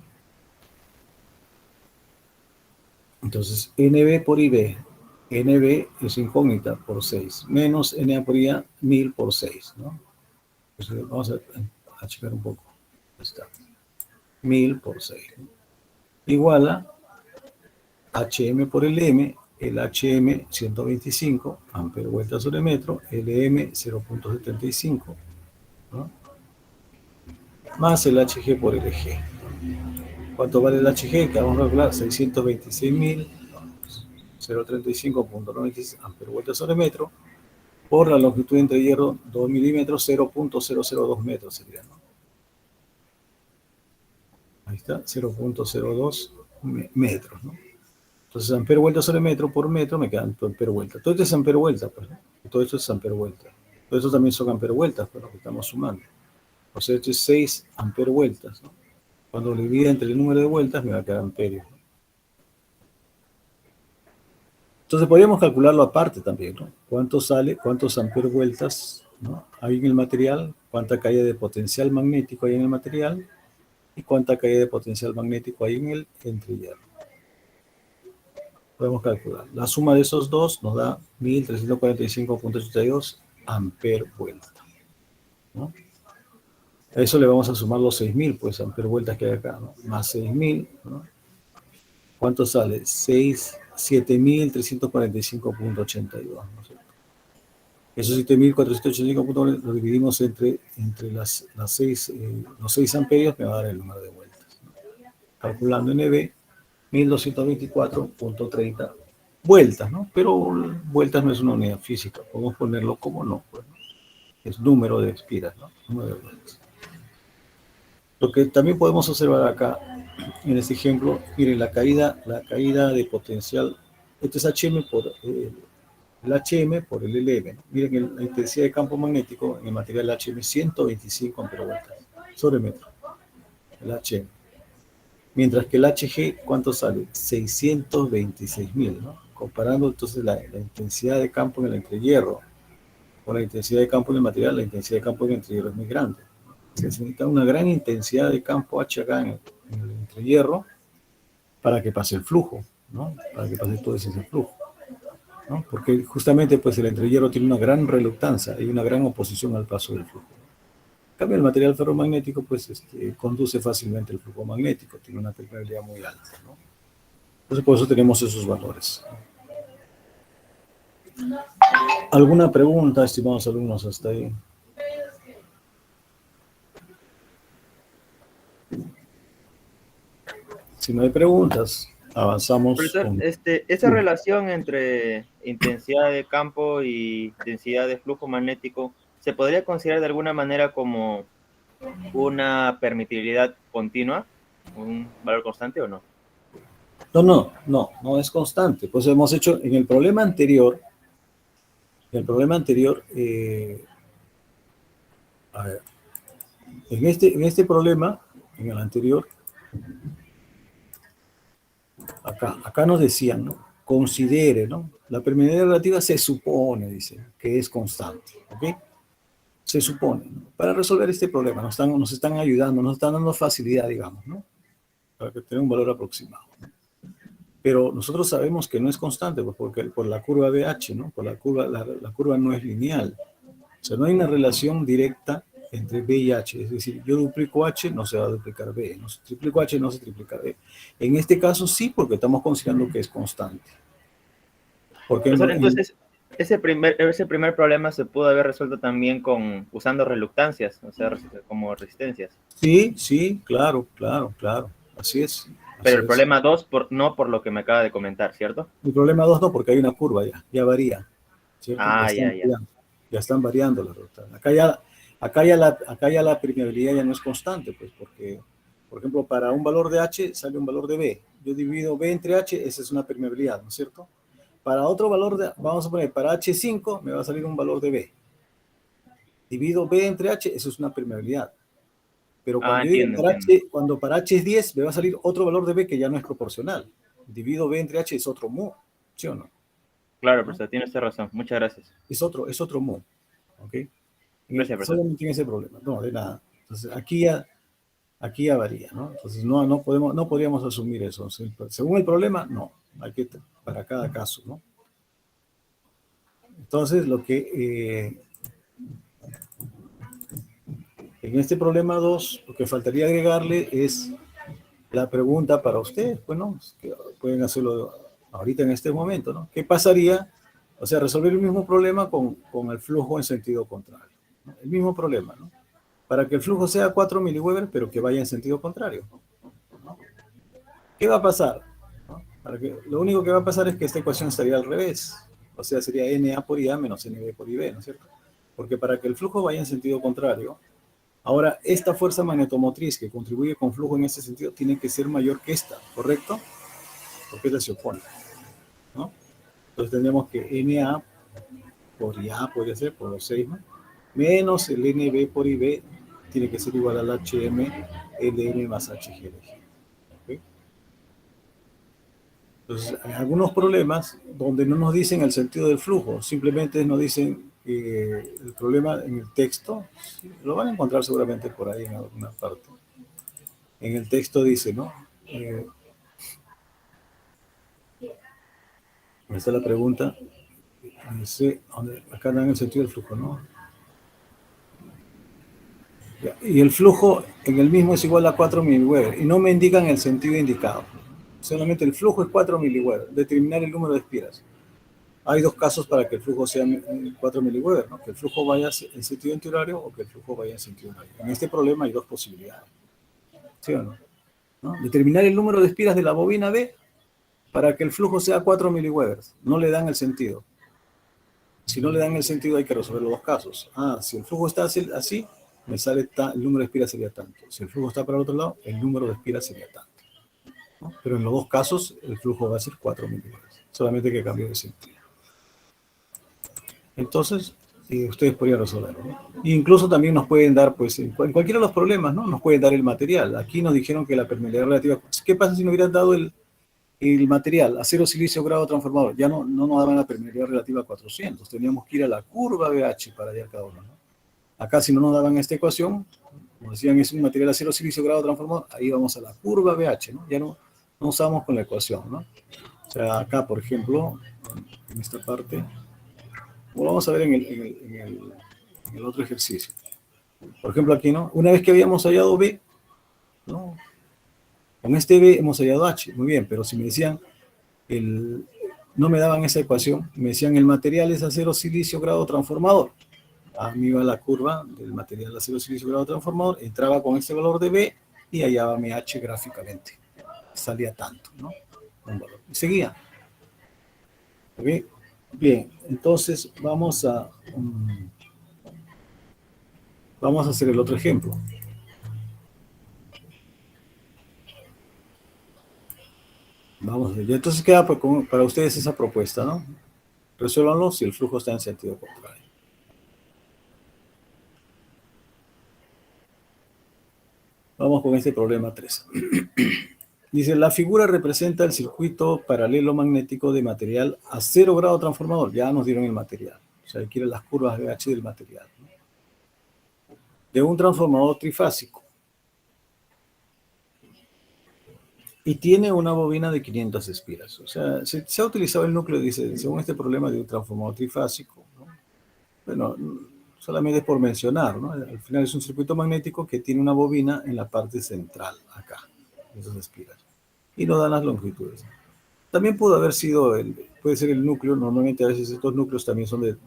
Entonces, NB por IB, NB es incógnita por 6, menos NA por IA, 1000 por 6, ¿no? Entonces, vamos a checar un poco. Ahí está. 1000 por 6, ¿no? Igual a HM por LM, el HM 125 amperes vueltas sobre metro, LM 0.75, ¿no? Más el HG por LG. ¿Cuánto vale el HG? Que vamos a calcular 626.035.96 amperes vueltas sobre metro por la longitud entre hierro 2 milímetros, 0.002 metros sería, ¿no? Ahí está, 0.02 metros, ¿no? Entonces, amper vuelta sobre metro por metro me quedan amper vuelta. Todo esto es amper vuelta, pues, ¿no? Todo esto es amper vuelta. Todo esto también son amper vueltas, pues, lo que estamos sumando. O sea, esto es 6 amper vueltas, ¿no? Cuando lo divida entre el número de vueltas me va a quedar amperio, ¿no? Entonces podríamos calcularlo aparte también, ¿no? ¿Cuánto sale? ¿Cuántos amper vueltas, ¿no?, hay en el material? ¿Cuánta caída de potencial magnético hay en el material? ¿Y cuánta caída de potencial magnético hay en el entrehierro? Podemos calcular. La suma de esos dos nos da 1345.82 amper vuelta, ¿no? A eso le vamos a sumar los 6000, pues, amper vueltas que hay acá, ¿no? Más 6000, ¿no? ¿Cuánto sale? 7345.82, ¿no es cierto? Esos 7485 lo dividimos entre los 6 amperios, me va a dar el número de vueltas, ¿no? Calculando NB, 1224.30 vueltas, ¿no? Pero vueltas no es una unidad física, podemos ponerlo como no, pues, ¿no? Es número de espiras, ¿no? Número de vueltas. Lo que también podemos observar acá, en este ejemplo, miren, la caída de potencial, esto es HM por el HM por el LM, ¿no? Miren la intensidad de campo magnético en el material HM, 125 amperovoltas sobre metro, el HM. Mientras que el HG, ¿cuánto sale? 626.000, ¿no? Comparando entonces la intensidad de campo en el entrehierro con la intensidad de campo en el material, la intensidad de campo en el entrehierro es muy grande. Se necesita una gran intensidad de campo H acá en el entrehierro para que pase el flujo, ¿no? Para que pase todo ese flujo, ¿no? Porque justamente pues el entrehierro tiene una gran reluctancia y una gran oposición al paso del flujo. En cambio, el material ferromagnético pues conduce fácilmente el flujo magnético, tiene una permeabilidad muy alta, ¿no? Entonces por eso tenemos esos valores. ¿Alguna pregunta, estimados alumnos, hasta ahí? Si no hay preguntas, avanzamos. Profesor, esa relación entre intensidad de campo y densidad de flujo magnético, ¿se podría considerar de alguna manera como una permitibilidad continua, un valor constante o no? No es constante. Pues hemos hecho en el problema anterior, a ver, en este problema, en el anterior, acá nos decían, ¿no? considere, ¿no? La permeabilidad relativa se supone, dice, que es constante, ¿ok? Se supone, ¿no? Para resolver este problema, nos están ayudando, nos están dando facilidad, digamos, ¿no? Para que tenga un valor aproximado, ¿no? Pero nosotros sabemos que no es constante, pues, porque por la curva BH, ¿no? Por la curva no es lineal. O sea, no hay una relación directa entre B y H. Es decir, yo duplico H, no se va a duplicar B. No se triplico H, no se triplica B. En este caso sí, porque estamos considerando que es constante. Porque Profesor, entonces, ese primer problema se pudo haber resuelto también usando reluctancias, o sea, como resistencias. sí, sí, claro, claro, claro. Así es. Pero Así el es. problema 2, no por lo que me acaba de comentar, ¿cierto? El problema 2 no, porque hay una curva ya varía, ¿cierto? Ah, ya, ya. Ya están variando las rutas. Acá ya la permeabilidad ya no es constante, pues, porque, por ejemplo, para un valor de H sale un valor de B. Yo divido B entre H, esa es una permeabilidad, ¿no es cierto? Para otro valor, vamos a poner, para H5 me va a salir un valor de B. Divido B entre H, eso es una permeabilidad. Pero Ah, cuando yo digo entiendo. cuando para H es 10, me va a salir otro valor de B que ya no es proporcional. Divido B entre H es otro mu, ¿sí o no? Claro, ¿No? profesor, tiene usted razón. Muchas gracias. Es otro mu, ¿ok? Gracias, profesor. Solamente en ese problema, no, de nada. Entonces, aquí ya varía, ¿no? Entonces, no podríamos asumir eso. Según el problema, no. Hay que, para cada caso, ¿no? Entonces, en este problema 2, lo que faltaría agregarle es la pregunta para ustedes, bueno, que pueden hacerlo ahorita en este momento, ¿no? ¿Qué pasaría? O sea, resolver el mismo problema con el flujo en sentido contrario, ¿no? El mismo problema, ¿no? Para que el flujo sea 4 miliweber, pero que vaya en sentido contrario, ¿no? ¿Qué va a pasar? ¿No? Lo único que va a pasar es que esta ecuación estaría al revés, o sea, sería NA por IA menos NB por IB, ¿no es cierto? Porque para que el flujo vaya en sentido contrario, ahora, esta fuerza magnetomotriz que contribuye con flujo en ese sentido tiene que ser mayor que esta, ¿correcto? Porque esta se opone, ¿no? Entonces tendríamos que NA por IA podría ser por los 6, ¿no? Menos el NB por IB tiene que ser igual al HM LM más HG. ¿Okay? Entonces, hay algunos problemas donde no nos dicen el sentido del flujo, simplemente nos dicen el problema en el texto, sí, lo van a encontrar seguramente por ahí en alguna parte. En el texto dice, ¿no? Esta es la pregunta. Dice, acá dan el sentido del flujo, ¿no? Y el flujo en el mismo es igual a 4 miliweber. Y no me indican el sentido indicado. Solamente el flujo es 4 miliweber. Determinar el número de espiras. Hay dos casos para que el flujo sea 4 miliweber, ¿no? Que el flujo vaya en sentido antiholario o que el flujo vaya en sentido horario. En este problema hay dos posibilidades. ¿Sí o no? ¿No? Determinar el número de espiras de la bobina B para que el flujo sea 4 miliweber. No le dan el sentido. Si no le dan el sentido, hay que resolver los dos casos. Si el flujo está así, me sale el número de espiras sería tanto. Si el flujo está para el otro lado, el número de espiras sería tanto, ¿no? Pero en los dos casos, el flujo va a ser 4 milivolts, solamente que cambie de sentido. Entonces, ustedes podrían resolverlo, ¿no? E incluso también nos pueden dar, pues, en cualquiera de los problemas, ¿no? Nos pueden dar el material. Aquí nos dijeron que la permeabilidad relativa. ¿Qué pasa si nos hubieran dado el material, acero, silicio, grado transformador? Ya no nos daban la permeabilidad relativa a 400. Teníamos que ir a la curva BH para hallar cada uno, ¿no? Acá, si no nos daban esta ecuación, como decían, es un material acero, silicio, grado transformador, ahí vamos a la curva BH, ¿no? Ya no usamos con la ecuación, ¿no? O sea, acá, por ejemplo, en esta parte, como vamos a ver en el otro ejercicio. Por ejemplo, aquí, ¿no? Una vez que habíamos hallado B, ¿no? Con este B hemos hallado H, muy bien, pero si me decían, no me daban esa ecuación, me decían el material es acero, silicio, grado transformador. A mí va la curva del material acero, silicio, grado transformador, entraba con este valor de B y hallaba mi H gráficamente. Salía tanto, ¿no? Un valor. Y seguía. ¿Ok? Bien, entonces vamos a hacer el otro ejemplo. Vamos a ver. Entonces queda para ustedes esa propuesta, ¿no? Resuélvanlo si el flujo está en sentido contrario. Vamos con este problema 3. Dice, la figura representa el circuito paralelo magnético de material a 0 grado transformador. Ya nos dieron el material. O sea, quieren las curvas de H del material, ¿no? De un transformador trifásico. Y tiene una bobina de 500 espiras. O sea, se ha utilizado el núcleo, dice, según este problema de un transformador trifásico, ¿no? Bueno, solamente es por mencionar, ¿no? Al final es un circuito magnético que tiene una bobina en la parte central, acá, esas espiras. Y nos dan las longitudes. También pudo haber sido, puede ser el núcleo, normalmente a veces estos núcleos también son de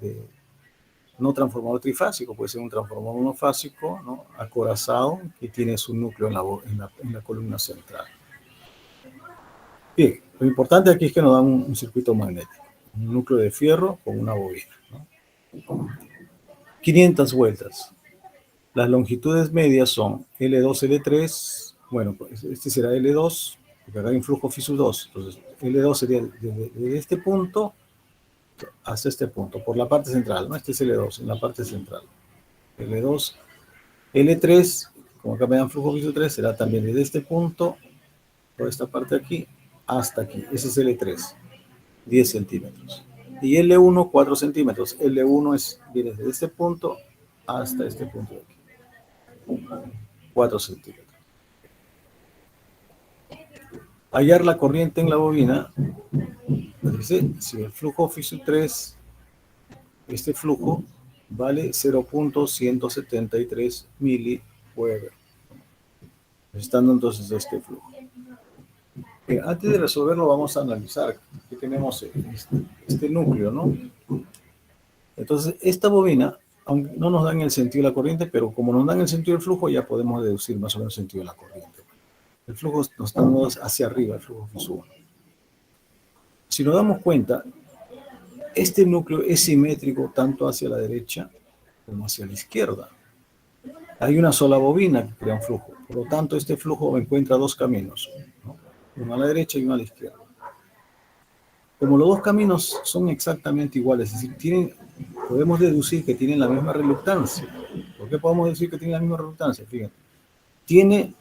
no transformador trifásico, puede ser un transformador monofásico, ¿no? Acorazado, que tiene su núcleo en la columna central. Bien, lo importante aquí es que nos dan un circuito magnético, un núcleo de fierro con una bobina, ¿no? 500 vueltas. Las longitudes medias son L2, L3, bueno, pues este será L2, porque acá hay un flujo FISU2, entonces L2 sería desde este punto hasta este punto, por la parte central, ¿no? Este es L2, en la parte central. L2, L3, como acá me dan flujo FISU3, será también desde este punto, por esta parte aquí, hasta aquí. Ese es L3, 10 centímetros. Y L1, 4 centímetros. L1 viene desde este punto hasta este punto de aquí. 4 centímetros. Hallar la corriente en la bobina. Dice, si el flujo FISU3, este flujo vale 0.173 miliweber. Estando entonces este flujo. Antes de resolverlo vamos a analizar. Aquí tenemos este núcleo, ¿no? Entonces, esta bobina, aunque no nos dan el sentido de la corriente, pero como nos dan el sentido del flujo, ya podemos deducir más o menos el sentido de la corriente. El flujo nos está dando hacia arriba, el flujo FISU1. Si nos damos cuenta, este núcleo es simétrico tanto hacia la derecha como hacia la izquierda. Hay una sola bobina que crea un flujo. Por lo tanto, este flujo encuentra dos caminos, ¿no? Uno a la derecha y uno a la izquierda. Como los dos caminos son exactamente iguales, es decir, podemos deducir que tienen la misma reluctancia. ¿Por qué podemos decir que tienen la misma reluctancia? Fíjate, tiene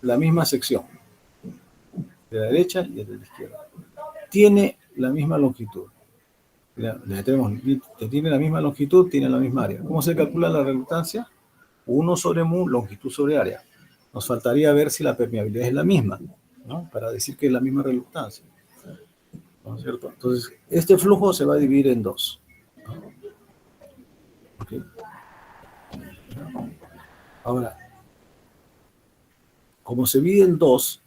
la misma sección, de la derecha y de la izquierda. Tiene la misma longitud. Tiene la misma longitud, tiene la misma área. ¿Cómo se calcula la reluctancia? 1 sobre mu, longitud sobre área. Nos faltaría ver si la permeabilidad es la misma, ¿no? Para decir que es la misma reluctancia, ¿no es cierto? Entonces, este flujo se va a dividir en dos, ¿no? Okay. Ahora, como se divide en dos,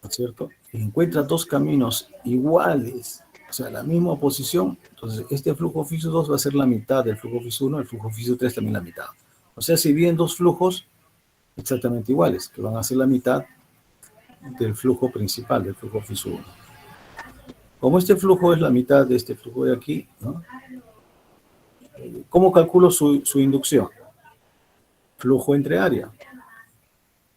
¿no es cierto? Y encuentra dos caminos iguales, o sea, la misma posición, entonces este flujo FISU2 va a ser la mitad del flujo FISU1, el flujo FISU3 también la mitad. O sea, se dividen dos flujos exactamente iguales, que van a ser la mitad del flujo principal, del flujo FISU1. Como este flujo es la mitad de este flujo de aquí, ¿no? ¿Cómo calculo su inducción? Flujo entre área,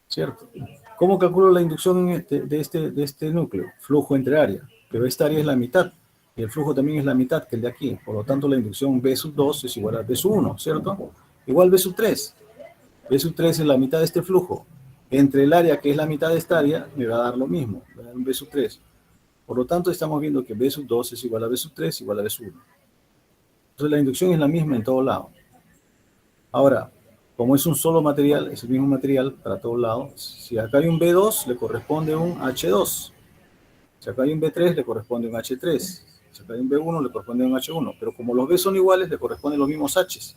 ¿cierto? ¿Cómo calculo la inducción de este núcleo? Flujo entre área, pero esta área es la mitad, y el flujo también es la mitad que el de aquí, por lo tanto la inducción B sub 2 es igual a B sub 1, ¿cierto? Igual B sub 3. B sub 3 es la mitad de este flujo. Entre el área que es la mitad de esta área, me va a dar lo mismo, me va a dar un B sub 3. Por lo tanto, estamos viendo que B sub 2 es igual a B sub 3 igual a B sub 1. Entonces, la inducción es la misma en todos lados. Ahora, como es un solo material, es el mismo material para todos lados, si acá hay un B2, le corresponde un H2. Si acá hay un B3, le corresponde un H3. Si acá hay un B1, le corresponde un H1. Pero como los B son iguales, le corresponden los mismos Hs.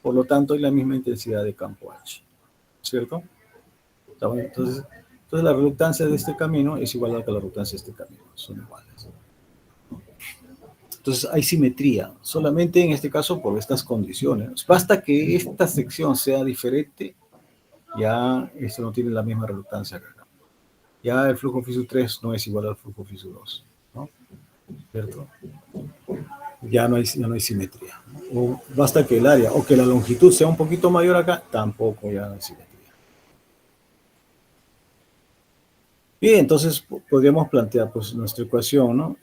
Por lo tanto, hay la misma intensidad de campo H. ¿Cierto? Entonces la reluctancia de este camino es igual a la reluctancia de este camino. Son iguales. Entonces hay simetría, solamente en este caso por estas condiciones. Basta que esta sección sea diferente, ya esto no tiene la misma reluctancia acá. Ya el flujo FISU3 no es igual al flujo FISU2, ¿no? ¿Cierto? Ya no hay simetría. O basta que el área o que la longitud sea un poquito mayor acá, tampoco ya no hay simetría. Bien, entonces podríamos plantear pues, nuestra ecuación, ¿no?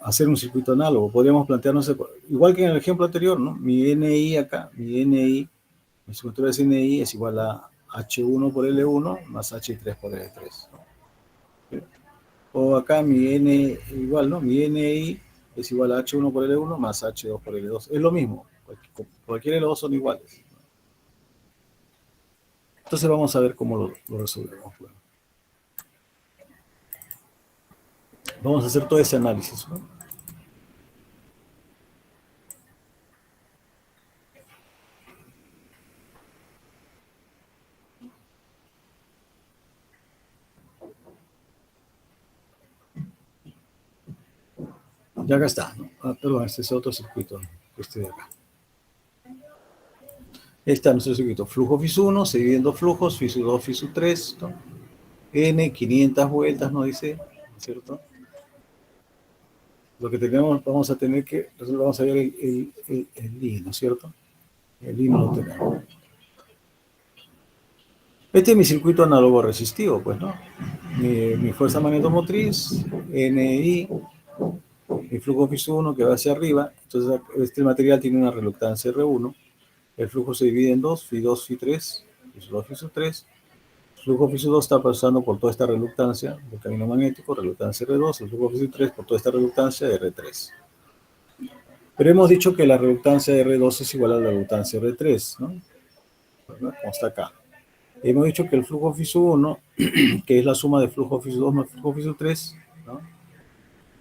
Hacer un circuito análogo. Podríamos plantearnos, igual que en el ejemplo anterior, ¿no? Mi NI acá, mi NI, mi estructura de NI es igual a H1 por L1 más H3 por L3. ¿No? O acá mi N igual, ¿no? Mi NI es igual a H1 por L1 más H2 por L2. Es lo mismo. Cualquiera de los dos son iguales. Entonces vamos a ver cómo lo resolvemos. Bueno, vamos a hacer todo ese análisis, ¿no? Ya acá está, ¿no? Perdón, este es otro circuito, este de acá. Este está nuestro circuito. Flujo FIS1 se divide en dos flujos, FIS2, FIS3, ¿no? N, 500 vueltas, nos dice, ¿cierto? Lo que tenemos, vamos a tener que, vamos a ver el I, ¿no es cierto? El I no lo tenemos. Este es mi circuito análogo resistivo, pues, ¿no? Mi fuerza magnetomotriz, NI, mi flujo FIS1 que va hacia arriba, entonces este material tiene una reluctancia R1, el flujo se divide en dos, FI2, FI3, FIS2, FIS3, el flujo FIS2 está pasando por toda esta reluctancia del camino magnético, reluctancia R2, el flujo FIS3 por toda esta reluctancia de R3. Pero hemos dicho que la reluctancia de R2 es igual a la reluctancia de R3, ¿no? ¿Verdad? Como está acá. Hemos dicho que el flujo FIS1, que es la suma de flujo FIS2 más flujo FIS3, ¿no?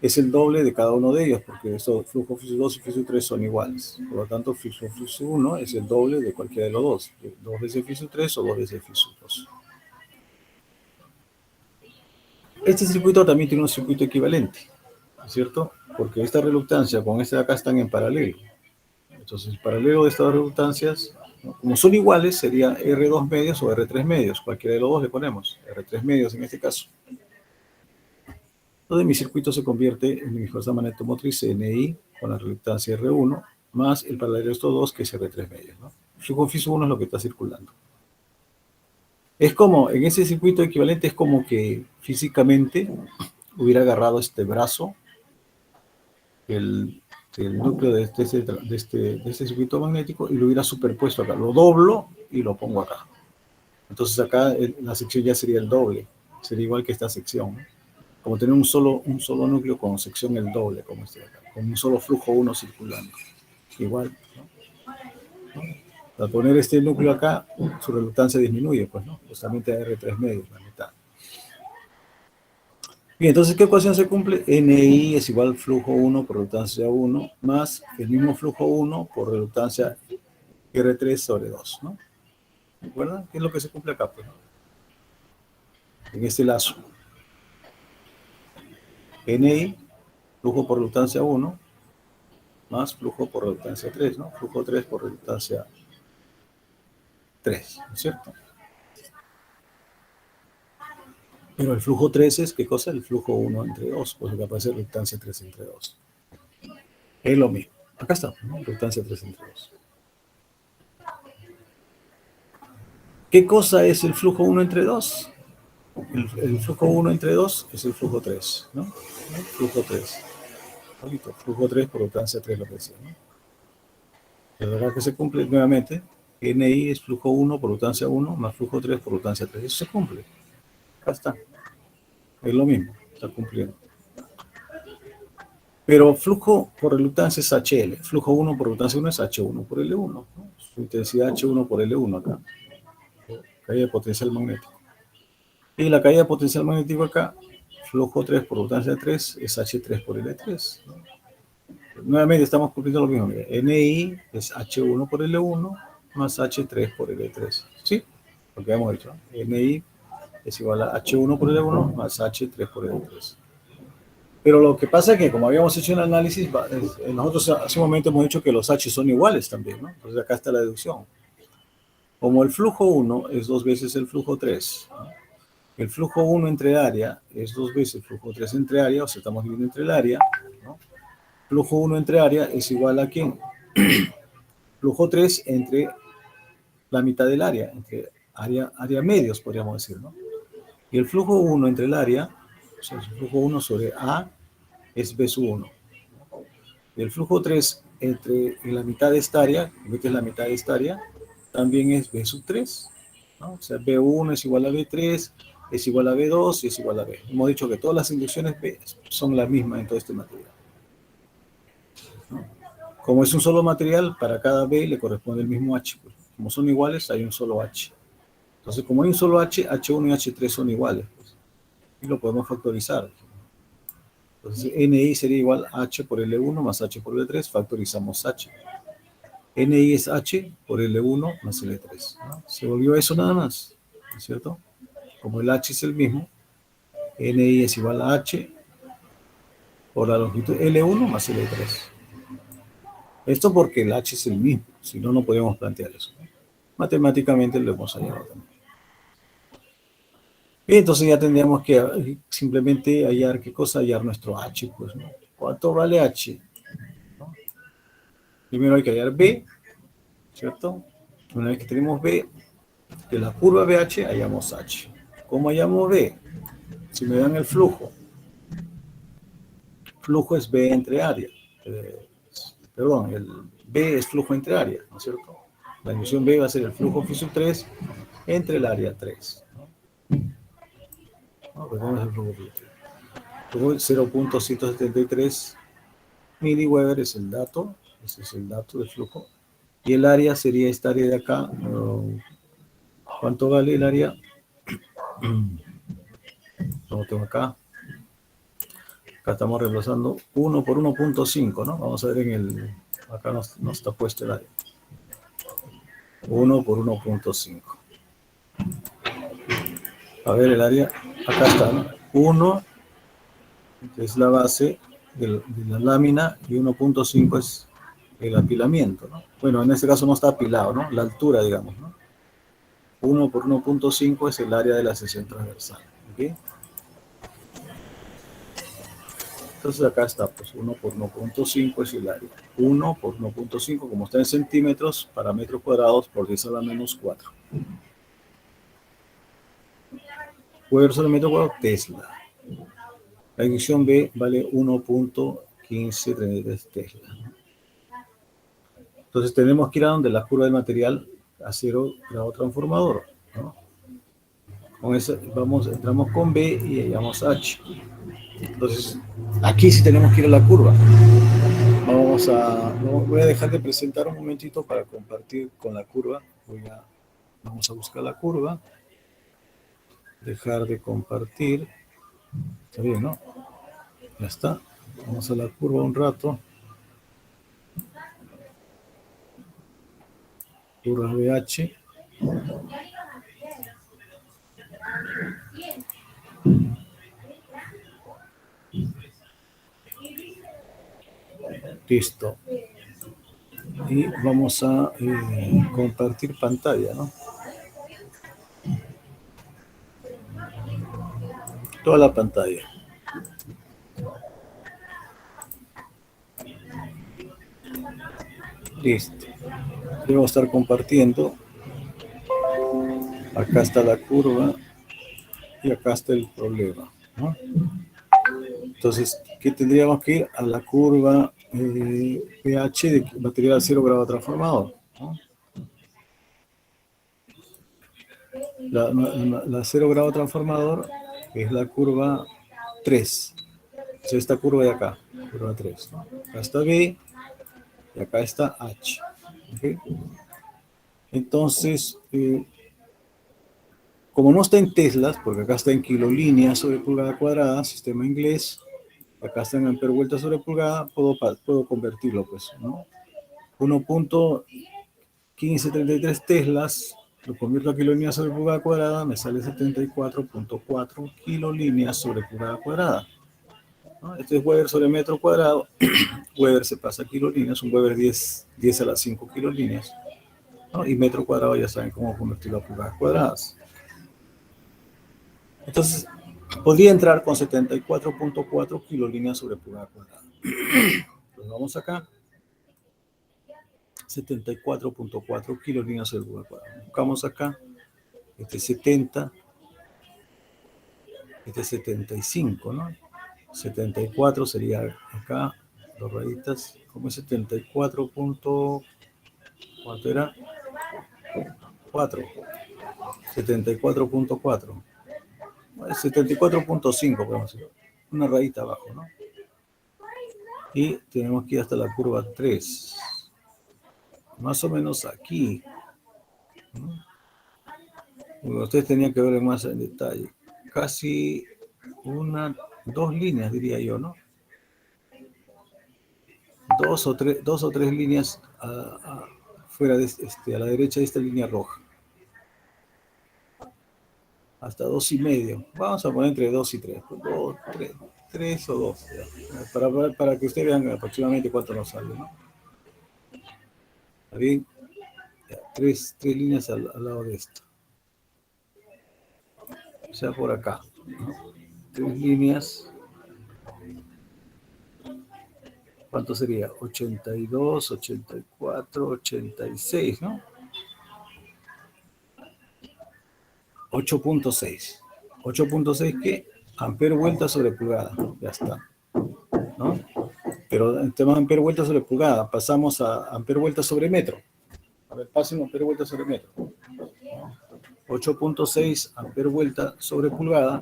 Es el doble de cada uno de ellos, porque estos flujos FIS2 y FIS3 son iguales. Por lo tanto, flujo FIS1 es el doble de cualquiera de los dos, dos veces FIS3 o dos veces FIS2. Este circuito también tiene un circuito equivalente, ¿cierto? Porque esta reluctancia con esta de acá están en paralelo. Entonces, el paralelo de estas reluctancias, ¿no? Como son iguales, sería R2 medios o R3 medios. Cualquiera de los dos le ponemos. R3 medios en este caso. Entonces, mi circuito se convierte en mi fuerza magnetomotriz NI con la reluctancia R1 más el paralelo de estos dos, que es R3 medios, ¿no? El flujo FIS1 es lo que está circulando. Es como, en ese circuito equivalente, es como que físicamente hubiera agarrado este brazo, el núcleo de este circuito magnético, y lo hubiera superpuesto acá. Lo doblo y lo pongo acá. Entonces acá la sección ya sería el doble. Sería igual que esta sección, ¿no? Como tener un solo núcleo con sección el doble, como este de acá. Con un solo flujo 1 circulando. Igual, ¿no? Al poner este núcleo acá, su reluctancia disminuye, pues, ¿no? Justamente a R3 medios, la mitad. Bien, entonces, ¿qué ecuación se cumple? NI es igual flujo 1 por reluctancia 1 más el mismo flujo 1 por reluctancia R3 sobre 2, ¿no? ¿Recuerdan? ¿Qué es lo que se cumple acá, pues, ¿no? En este lazo. NI, flujo por reluctancia 1 más flujo por reluctancia 3, ¿no? Flujo 3 por reluctancia 3, ¿no es cierto? Pero el flujo 3 es, ¿qué cosa? El flujo 1 entre 2, pues lo que aparece reluctancia 3 entre 2. Es lo mismo. Acá está, ¿no? Reluctancia 3 entre 2. ¿Qué cosa es el flujo 1 entre 2? El flujo 1 entre 2 es el flujo 3, ¿no? ¿El flujo 3. Bonito. Flujo 3 por reluctancia 3, lo que decía, ¿no? Pero acá que se cumple nuevamente, NI es flujo 1 por reluctancia 1 más flujo 3 por reluctancia 3. Eso se cumple. Acá está. Es lo mismo, está cumpliendo. Pero flujo por reluctancia es HL. Flujo 1 por reluctancia 1 es H1 por L1, ¿no? Su intensidad H1 por L1 acá. Caída de potencial magnético. Y la caída de potencial magnético acá, flujo 3 por reluctancia 3 es H3 por L3, ¿no? Nuevamente estamos cumpliendo lo mismo. Mira. NI es H1 por L1 más H3 por L3. ¿Sí? Lo que hemos hecho. NI es igual a H1 por L1 más H3 por L3. Pero lo que pasa es que, como habíamos hecho un análisis, nosotros hace un momento hemos dicho que los H son iguales también, ¿no? Entonces acá está la deducción. Como el flujo 1 es 2 veces el flujo 3, ¿no? El flujo 1 entre área es 2 veces el flujo 3 entre área, o sea, estamos dividiendo entre el área, ¿no? Flujo 1 entre área es igual a ¿quién? Flujo 3 entre la mitad del área, entre área medios, podríamos decir, ¿no? Y el flujo 1 entre el área, o sea, el flujo 1 sobre A es B sub 1. Y el flujo 3 entre la mitad de esta área, que es la mitad de esta área, también es B sub 3. ¿no? O sea, B1 es igual a B3, es igual a B2 y es igual a B. Hemos dicho que todas las inducciones B son las mismas en todo este material, ¿no? Como es un solo material, para cada B le corresponde el mismo H. Pues. Como son iguales, hay un solo H. Entonces, como hay un solo H, H1 y H3 son iguales. Pues, y lo podemos factorizar. Entonces, Ni sería igual a H por L1 más H por L3, factorizamos H. Ni es H por L1 más L3, ¿no? Se volvió eso nada más, ¿no es cierto? Como el H es el mismo, Ni es igual a H por la longitud L1 más L3. Esto porque el H es el mismo, si no, no podríamos plantear eso, ¿no? Matemáticamente lo hemos hallado también. Y entonces ya tendríamos que simplemente hallar, ¿qué cosa? Hallar nuestro H, pues, ¿no? ¿Cuánto vale H? ¿No? Primero hay que hallar B, ¿cierto? Una vez que tenemos B, de la curva BH hallamos H. ¿Cómo hallamos B? Si me dan el flujo es B entre área. Perdón, el B es flujo entre área, ¿no es cierto? La inducción B va a ser el flujo phi sub 3 entre el área 3. ¿No? Perdón, el flujo phi 3. 0.173 miliweber es el dato, ese es el dato del flujo. Y el área sería esta área de acá. ¿Cuánto vale el área? Lo tengo acá. Acá estamos reemplazando 1 por 1.5, ¿no? Vamos a ver en el... Acá no está puesto el área. 1 por 1.5. A ver el área. Acá está, ¿no? 1 es la base de la lámina y 1.5 es el apilamiento, ¿no? Bueno, en este caso no está apilado, ¿no? La altura, digamos, ¿no? 1 por 1.5 es el área de la sección transversal, ¿ok? Entonces acá está, pues 1 por 1.5 es el área. 1 por 1.5, como está en centímetros, para metros cuadrados por 10 a la menos 4. Weber sobre metro cuadrado, Tesla. La inducción B vale 1.1533 Tesla. Entonces tenemos que ir a donde la curva del material a 0 grado transformador, ¿no? Con eso entramos con B y hallamos H. Entonces, aquí sí tenemos que ir a la curva. Voy a dejar de presentar un momentito para compartir con la curva. Vamos a buscar la curva. Dejar de compartir. Está bien, ¿no? Ya está. Vamos a la curva un rato. Curva BH. Listo. Y vamos a compartir pantalla, ¿no? Toda la pantalla. Listo. Debo estar compartiendo. Acá está la curva y acá está el problema, ¿no? Entonces, ¿qué tendríamos que ir? A la curva pH de material 0 grado transformador, ¿no? La 0 grado transformador es la curva 3. Es esta curva de acá, curva 3, ¿no? Acá está B y acá está H. ¿Okay? Entonces, como no está en teslas, porque acá está en kilolíneas sobre pulgada cuadrada, sistema inglés, acá está en amper vuelta sobre pulgada, puedo convertirlo, pues, ¿no? 1.1533 teslas, lo convierto a kilolíneas sobre pulgada cuadrada, me sale 74.4 kilolíneas sobre pulgada cuadrada, ¿no? Este es Weber sobre metro cuadrado. Weber se pasa a kilolíneas, un Weber 10 a las 5 kilolíneas, ¿no? Y metro cuadrado ya saben cómo convertirlo a pulgadas cuadradas. Entonces, podría entrar con 74.4 kilolíneas sobre pulgada cuadrada. Pues vamos acá. 74.4 kilolíneas sobre pulgada cuadrada. Buscamos acá. Este es 70. Este es 75, ¿no? 74 sería acá. Dos rayitas. ¿Cómo es 74? ¿Cuánto era? 4. 74.4. 74.5, podemos decir. Una rayita abajo, ¿no? Y tenemos que ir hasta la curva 3. Más o menos aquí, ¿no? Ustedes tenían que ver más en detalle. Casi dos líneas, diría yo, ¿no? Dos o tres líneas fuera de a la derecha de esta línea roja. Hasta 2,5. Vamos a poner entre 2 y 3. 2, 3 o 2. Para que ustedes vean aproximadamente cuánto nos sale, ¿no? ¿Está bien? Ya, tres líneas al lado de esto. O sea, por acá, ¿no? 3 líneas. ¿Cuánto sería? 82, 84, 86, ¿no? 8.6. 8.6 ¿qué? Ampere vuelta sobre pulgada. Ya está, ¿no? Pero el tema de ampere vuelta sobre pulgada, pasamos a ampere vuelta sobre metro. A ver, pasen ampere vuelta sobre metro. 8.6 ampere vuelta sobre pulgada.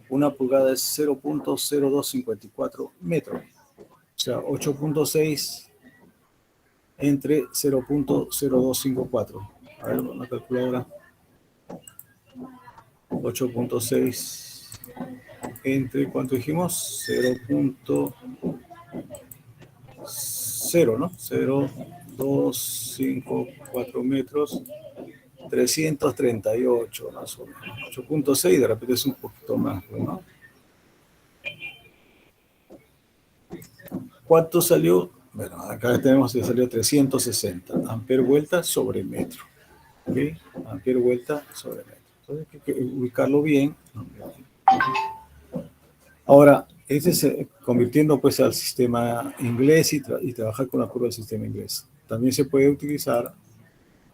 Una pulgada es 0.0254 metros. O sea, 8.6 entre 0.0254. A ver, una calculadora. 8.6 entre, ¿cuánto dijimos? 0.0, ¿no? 0.254 metros. 338 más o menos. 8.6 de repente es un poquito más, ¿no? ¿Cuánto salió? Bueno, acá tenemos que salió 360 ampere vuelta sobre metro. ¿Ok? Ampere vuelta sobre metro. Entonces hay que ubicarlo bien. Ahora, convirtiendo pues al sistema inglés y trabajar con la curva del sistema inglés. También se puede utilizar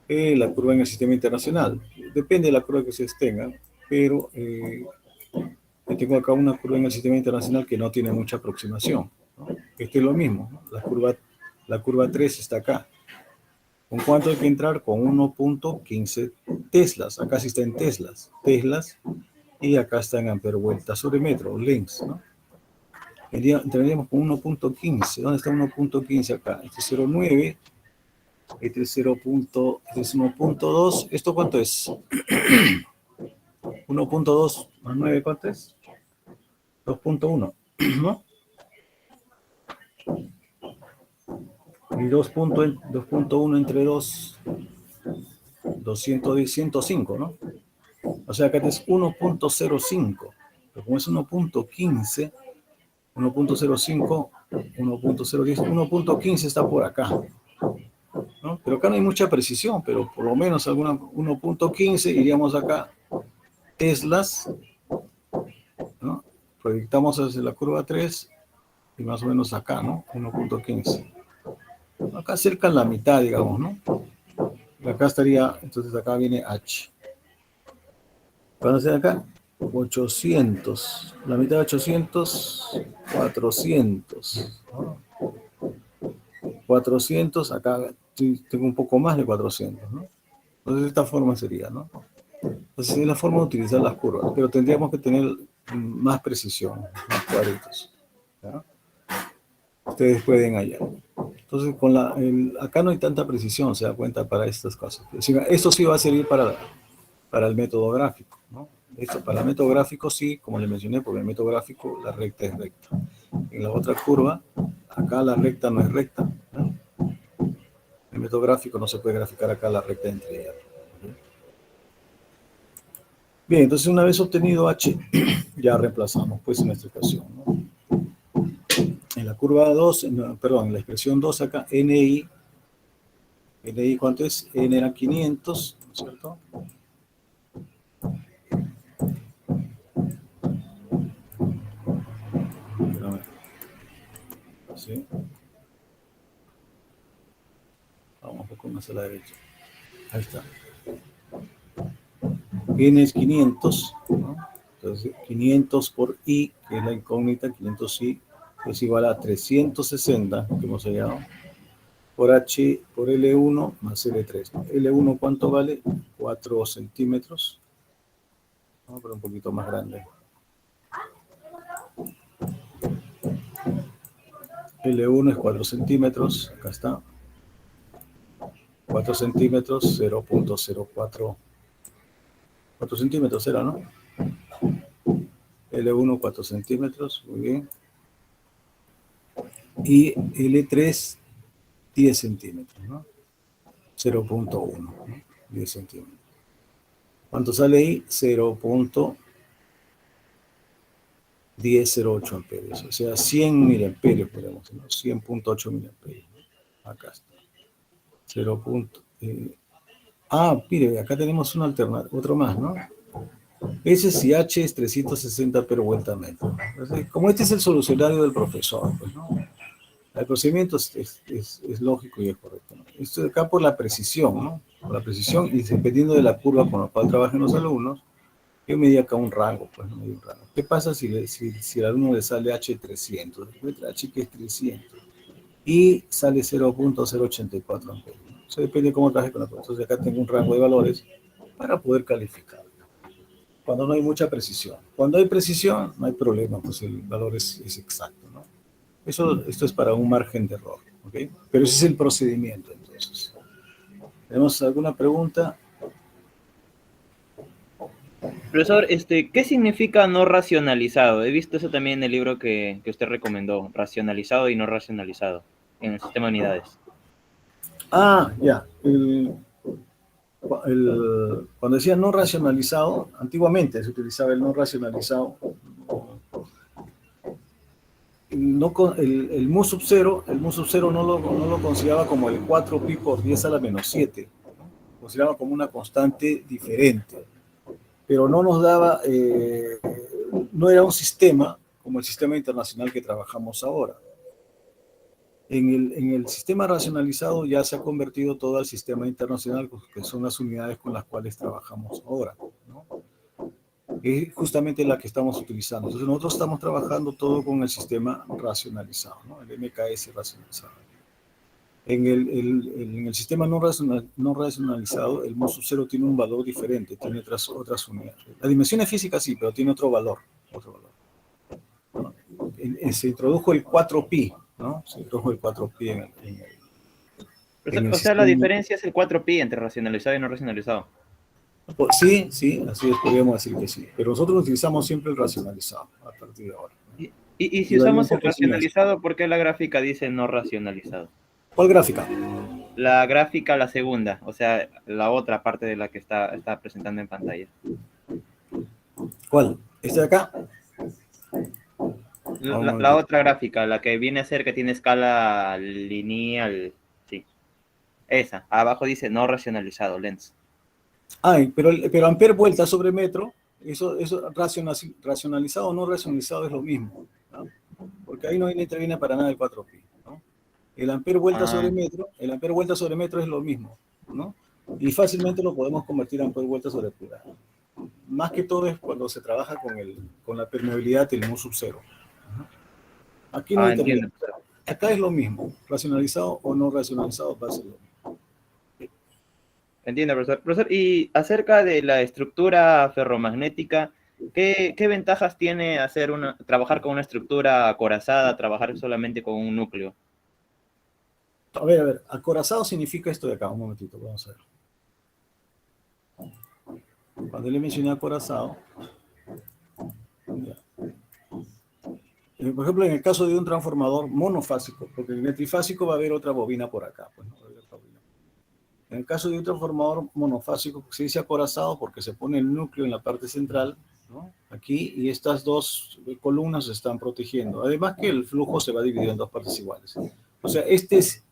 la curva en el sistema internacional. Depende de la curva que ustedes tengan, pero tengo acá una curva en el sistema internacional que no tiene mucha aproximación, ¿no? Esto es lo mismo, ¿no? La curva 3 está acá. ¿Con cuánto hay que entrar? Con 1.15 teslas. Acá sí está en teslas. Y acá está en ampere vuelta sobre metro, lengths, ¿no? Entraríamos con 1.15. ¿Dónde está 1.15 acá? Este es 0.9. Este es 1.2. ¿Esto cuánto es? 1.2 más 9, ¿cuánto es? 2.1, ¿no? Y 2.1 entre 2, 210, 105, ¿no? O sea, acá es 1.05. Pero como es 1.15, 1.05, 1.010, 1.15 está por acá, ¿no? Pero acá no hay mucha precisión, pero por lo menos 1.15 iríamos acá, teslas, ¿no? Proyectamos hacia la curva 3 y más o menos acá, ¿no? 1.15. Acá cerca en la mitad, digamos, ¿no? Y acá estaría, entonces acá viene H. ¿Cuánto será acá? 800. La mitad de 800, 400. ¿No? 400, acá tengo un poco más de 400, ¿no? Entonces de esta forma sería, ¿no? Entonces es la forma de utilizar las curvas, pero tendríamos que tener más precisión, más cuadritos, ¿ya? Ustedes pueden hallar. Entonces acá no hay tanta precisión, se da cuenta, para estas cosas. Esto sí va a servir para el método gráfico, ¿no? Para el método gráfico sí, como le mencioné, porque el método gráfico la recta es recta. En la otra curva, acá la recta no es recta, ¿no? El método gráfico no se puede graficar acá la recta entre ellas. Bien, entonces una vez obtenido H, ya reemplazamos pues en esta ecuación, ¿no? En la curva 2, perdón, en la expresión 2 acá, NI, ¿cuánto es? N era 500, ¿no es cierto? ¿Sí? Vamos un poco más a la derecha. Ahí está. N es 500, ¿no? Entonces 500 por I, que es la incógnita, 500I, es igual a 360, que hemos hallado, por H, por L1 más L3. ¿L1 cuánto vale? 4 centímetros. Vamos a poner un poquito más grande. L1 es 4 centímetros, acá está. 4 centímetros, 0.04. 4 centímetros era, ¿no? L1, 4 centímetros, muy bien. Y L3, 10 centímetros, ¿no? 0.1, ¿no? 10 centímetros. ¿Cuánto sale ahí? 0.1008 amperios, o sea, 100 miliamperios, podemos decir, ¿no? 100.8 miliamperios. Acá está. 0. Mire, acá tenemos una alternativa, otro más, ¿no? S si H es 360 per vuelta metro. Entonces, como este es el solucionario del profesor, pues, ¿no? El procedimiento es lógico y es correcto, ¿no? Esto de acá por la precisión, ¿no? Por la precisión y dependiendo de la curva con la cual trabajen los alumnos, yo medí acá un rango, pues no medí un rango. ¿Qué pasa si el alumno le sale H300? Encuentra H que es 300 y sale 0.084 amperios. Eso depende de cómo trabaje con la curva. Entonces acá tengo un rango de valores para poder calificar. Cuando no hay mucha precisión. Cuando hay precisión, no hay problema, pues el valor es exacto, ¿no? Esto es para un margen de error, ¿ok? Pero ese es el procedimiento, entonces. ¿Tenemos alguna pregunta? Profesor, ¿qué significa no racionalizado? He visto eso también en el libro que usted recomendó, racionalizado y no racionalizado, en el sistema de unidades. Ya. Cuando decía no racionalizado, antiguamente se utilizaba el no racionalizado. No, el mu sub 0, no lo consideraba como el 4pi por 10 a la menos 7, ¿no? Consideraba como una constante diferente, pero no nos daba, no era un sistema como el sistema internacional que trabajamos ahora. En el sistema racionalizado ya se ha convertido todo al sistema internacional, que son las unidades con las cuales trabajamos ahora, ¿no? Es justamente la que estamos utilizando. Entonces nosotros estamos trabajando todo con el sistema racionalizado, ¿no? El MKS racionalizado. En el sistema no racionalizado, el mu sub 0 tiene un valor diferente, tiene otras unidades. La dimensión es física sí, pero tiene otro valor. ¿No? Se introdujo el 4pi, ¿no? Se introdujo el 4pi en el O sea, sistema. la diferencia es el 4pi entre racionalizado y no racionalizado. Sí, así es, podríamos decir que sí. Pero nosotros utilizamos siempre el racionalizado a partir de ahora. Y si usamos el racionalizado, ¿por qué la gráfica dice no racionalizado? ¿Cuál gráfica? La gráfica, la segunda, o sea, la otra parte de la que está presentando en pantalla. ¿Cuál? ¿Este de acá? La otra gráfica, la que viene a ser que tiene escala lineal, sí. Esa, abajo dice no racionalizado, lens. Pero amper vuelta sobre metro, eso racionalizado o no racionalizado es lo mismo, ¿no? Porque ahí no interviene para nada el 4pi, ¿no? El amper vuelta sobre metro es lo mismo, ¿no? Y fácilmente lo podemos convertir a amper vuelta sobre pulgada. Más que todo es cuando se trabaja con la permeabilidad del mu sub 0. Aquí no interviene. Entiendo. Acá es lo mismo, racionalizado o no racionalizado va a ser lo mismo. Entiendo, profesor. Profesor, y acerca de la estructura ferromagnética, ¿qué ventajas tiene trabajar con una estructura acorazada, trabajar solamente con un núcleo? A ver, acorazado significa esto de acá, un momentito, vamos a ver. Cuando le mencioné acorazado, por ejemplo, en el caso de un transformador monofásico, porque en el trifásico va a haber otra bobina por acá, pues, ¿no? En el caso de un transformador monofásico, se dice acorazado porque se pone el núcleo en la parte central, ¿no? Aquí, y estas dos columnas se están protegiendo. Además que el flujo se va a dividir en dos partes iguales. O sea, este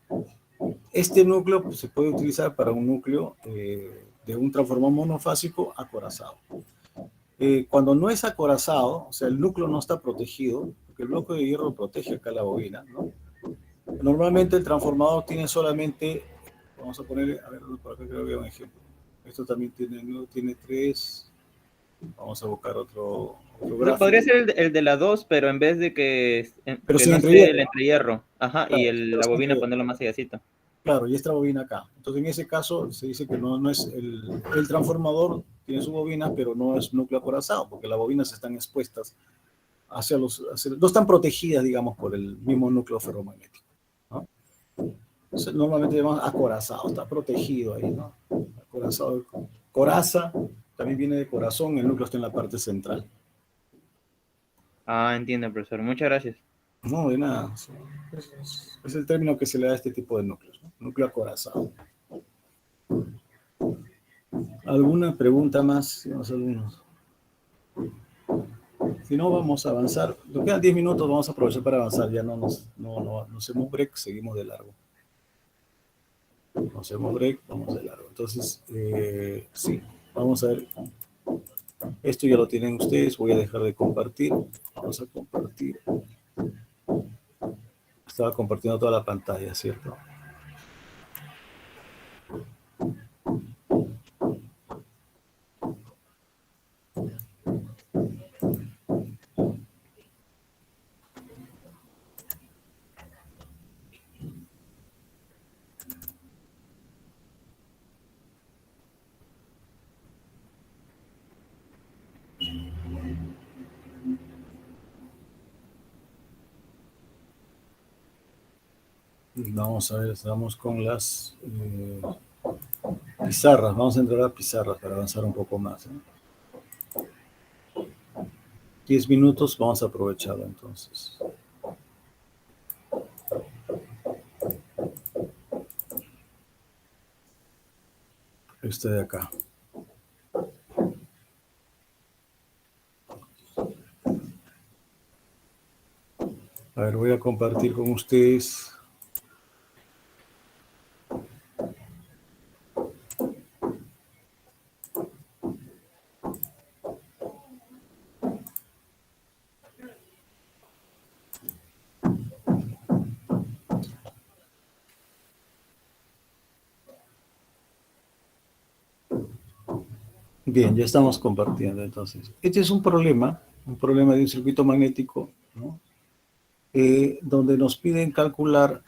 núcleo se puede utilizar para un núcleo de un transformador monofásico acorazado. Cuando no es acorazado, o sea, el núcleo no está protegido, porque el bloque de hierro protege acá la bobina, ¿no? Normalmente el transformador tiene solamente, vamos a poner, a ver, por acá creo que hay un ejemplo. Esto también tiene 3. Vamos a buscar otro gráfico. Podría ser el de la 2, pero en vez de que pero que sin no esté entrehierro. el entrehierro. Ajá, Claro, y la bobina ponerlo más allácito. Claro, y esta bobina acá. Entonces, en ese caso, se dice que no es el transformador, tiene su bobina, pero no es núcleo acorazado, porque las bobinas están expuestas no están protegidas, digamos, por el mismo núcleo ferromagnético, ¿no? Entonces, normalmente llamamos acorazado, está protegido ahí, ¿no? Acorazado. Coraza también viene de corazón, el núcleo está en la parte central. Ah, entiendo, profesor. Muchas gracias. No, de nada. Es el término que se le da a este tipo de núcleos, ¿no? Núcleo acorazado. ¿Alguna pregunta más? Si no, vamos a avanzar. Nos quedan 10 minutos, vamos a aprovechar para avanzar. Ya no hacemos break, seguimos de largo. No hacemos break, vamos de largo. Entonces, sí, vamos a ver. Esto ya lo tienen ustedes. Voy a dejar de compartir. Vamos a compartir. Estaba compartiendo toda la pantalla, ¿cierto? Vamos a ver, estamos con las pizarras. Vamos a entrar a pizarras para avanzar un poco más, ¿eh? 10 minutos, vamos a aprovecharlo entonces. Este de acá. A ver, voy a compartir con ustedes. Bien, ya estamos compartiendo entonces. Este es un problema de un circuito magnético, ¿no? Donde nos piden calcular,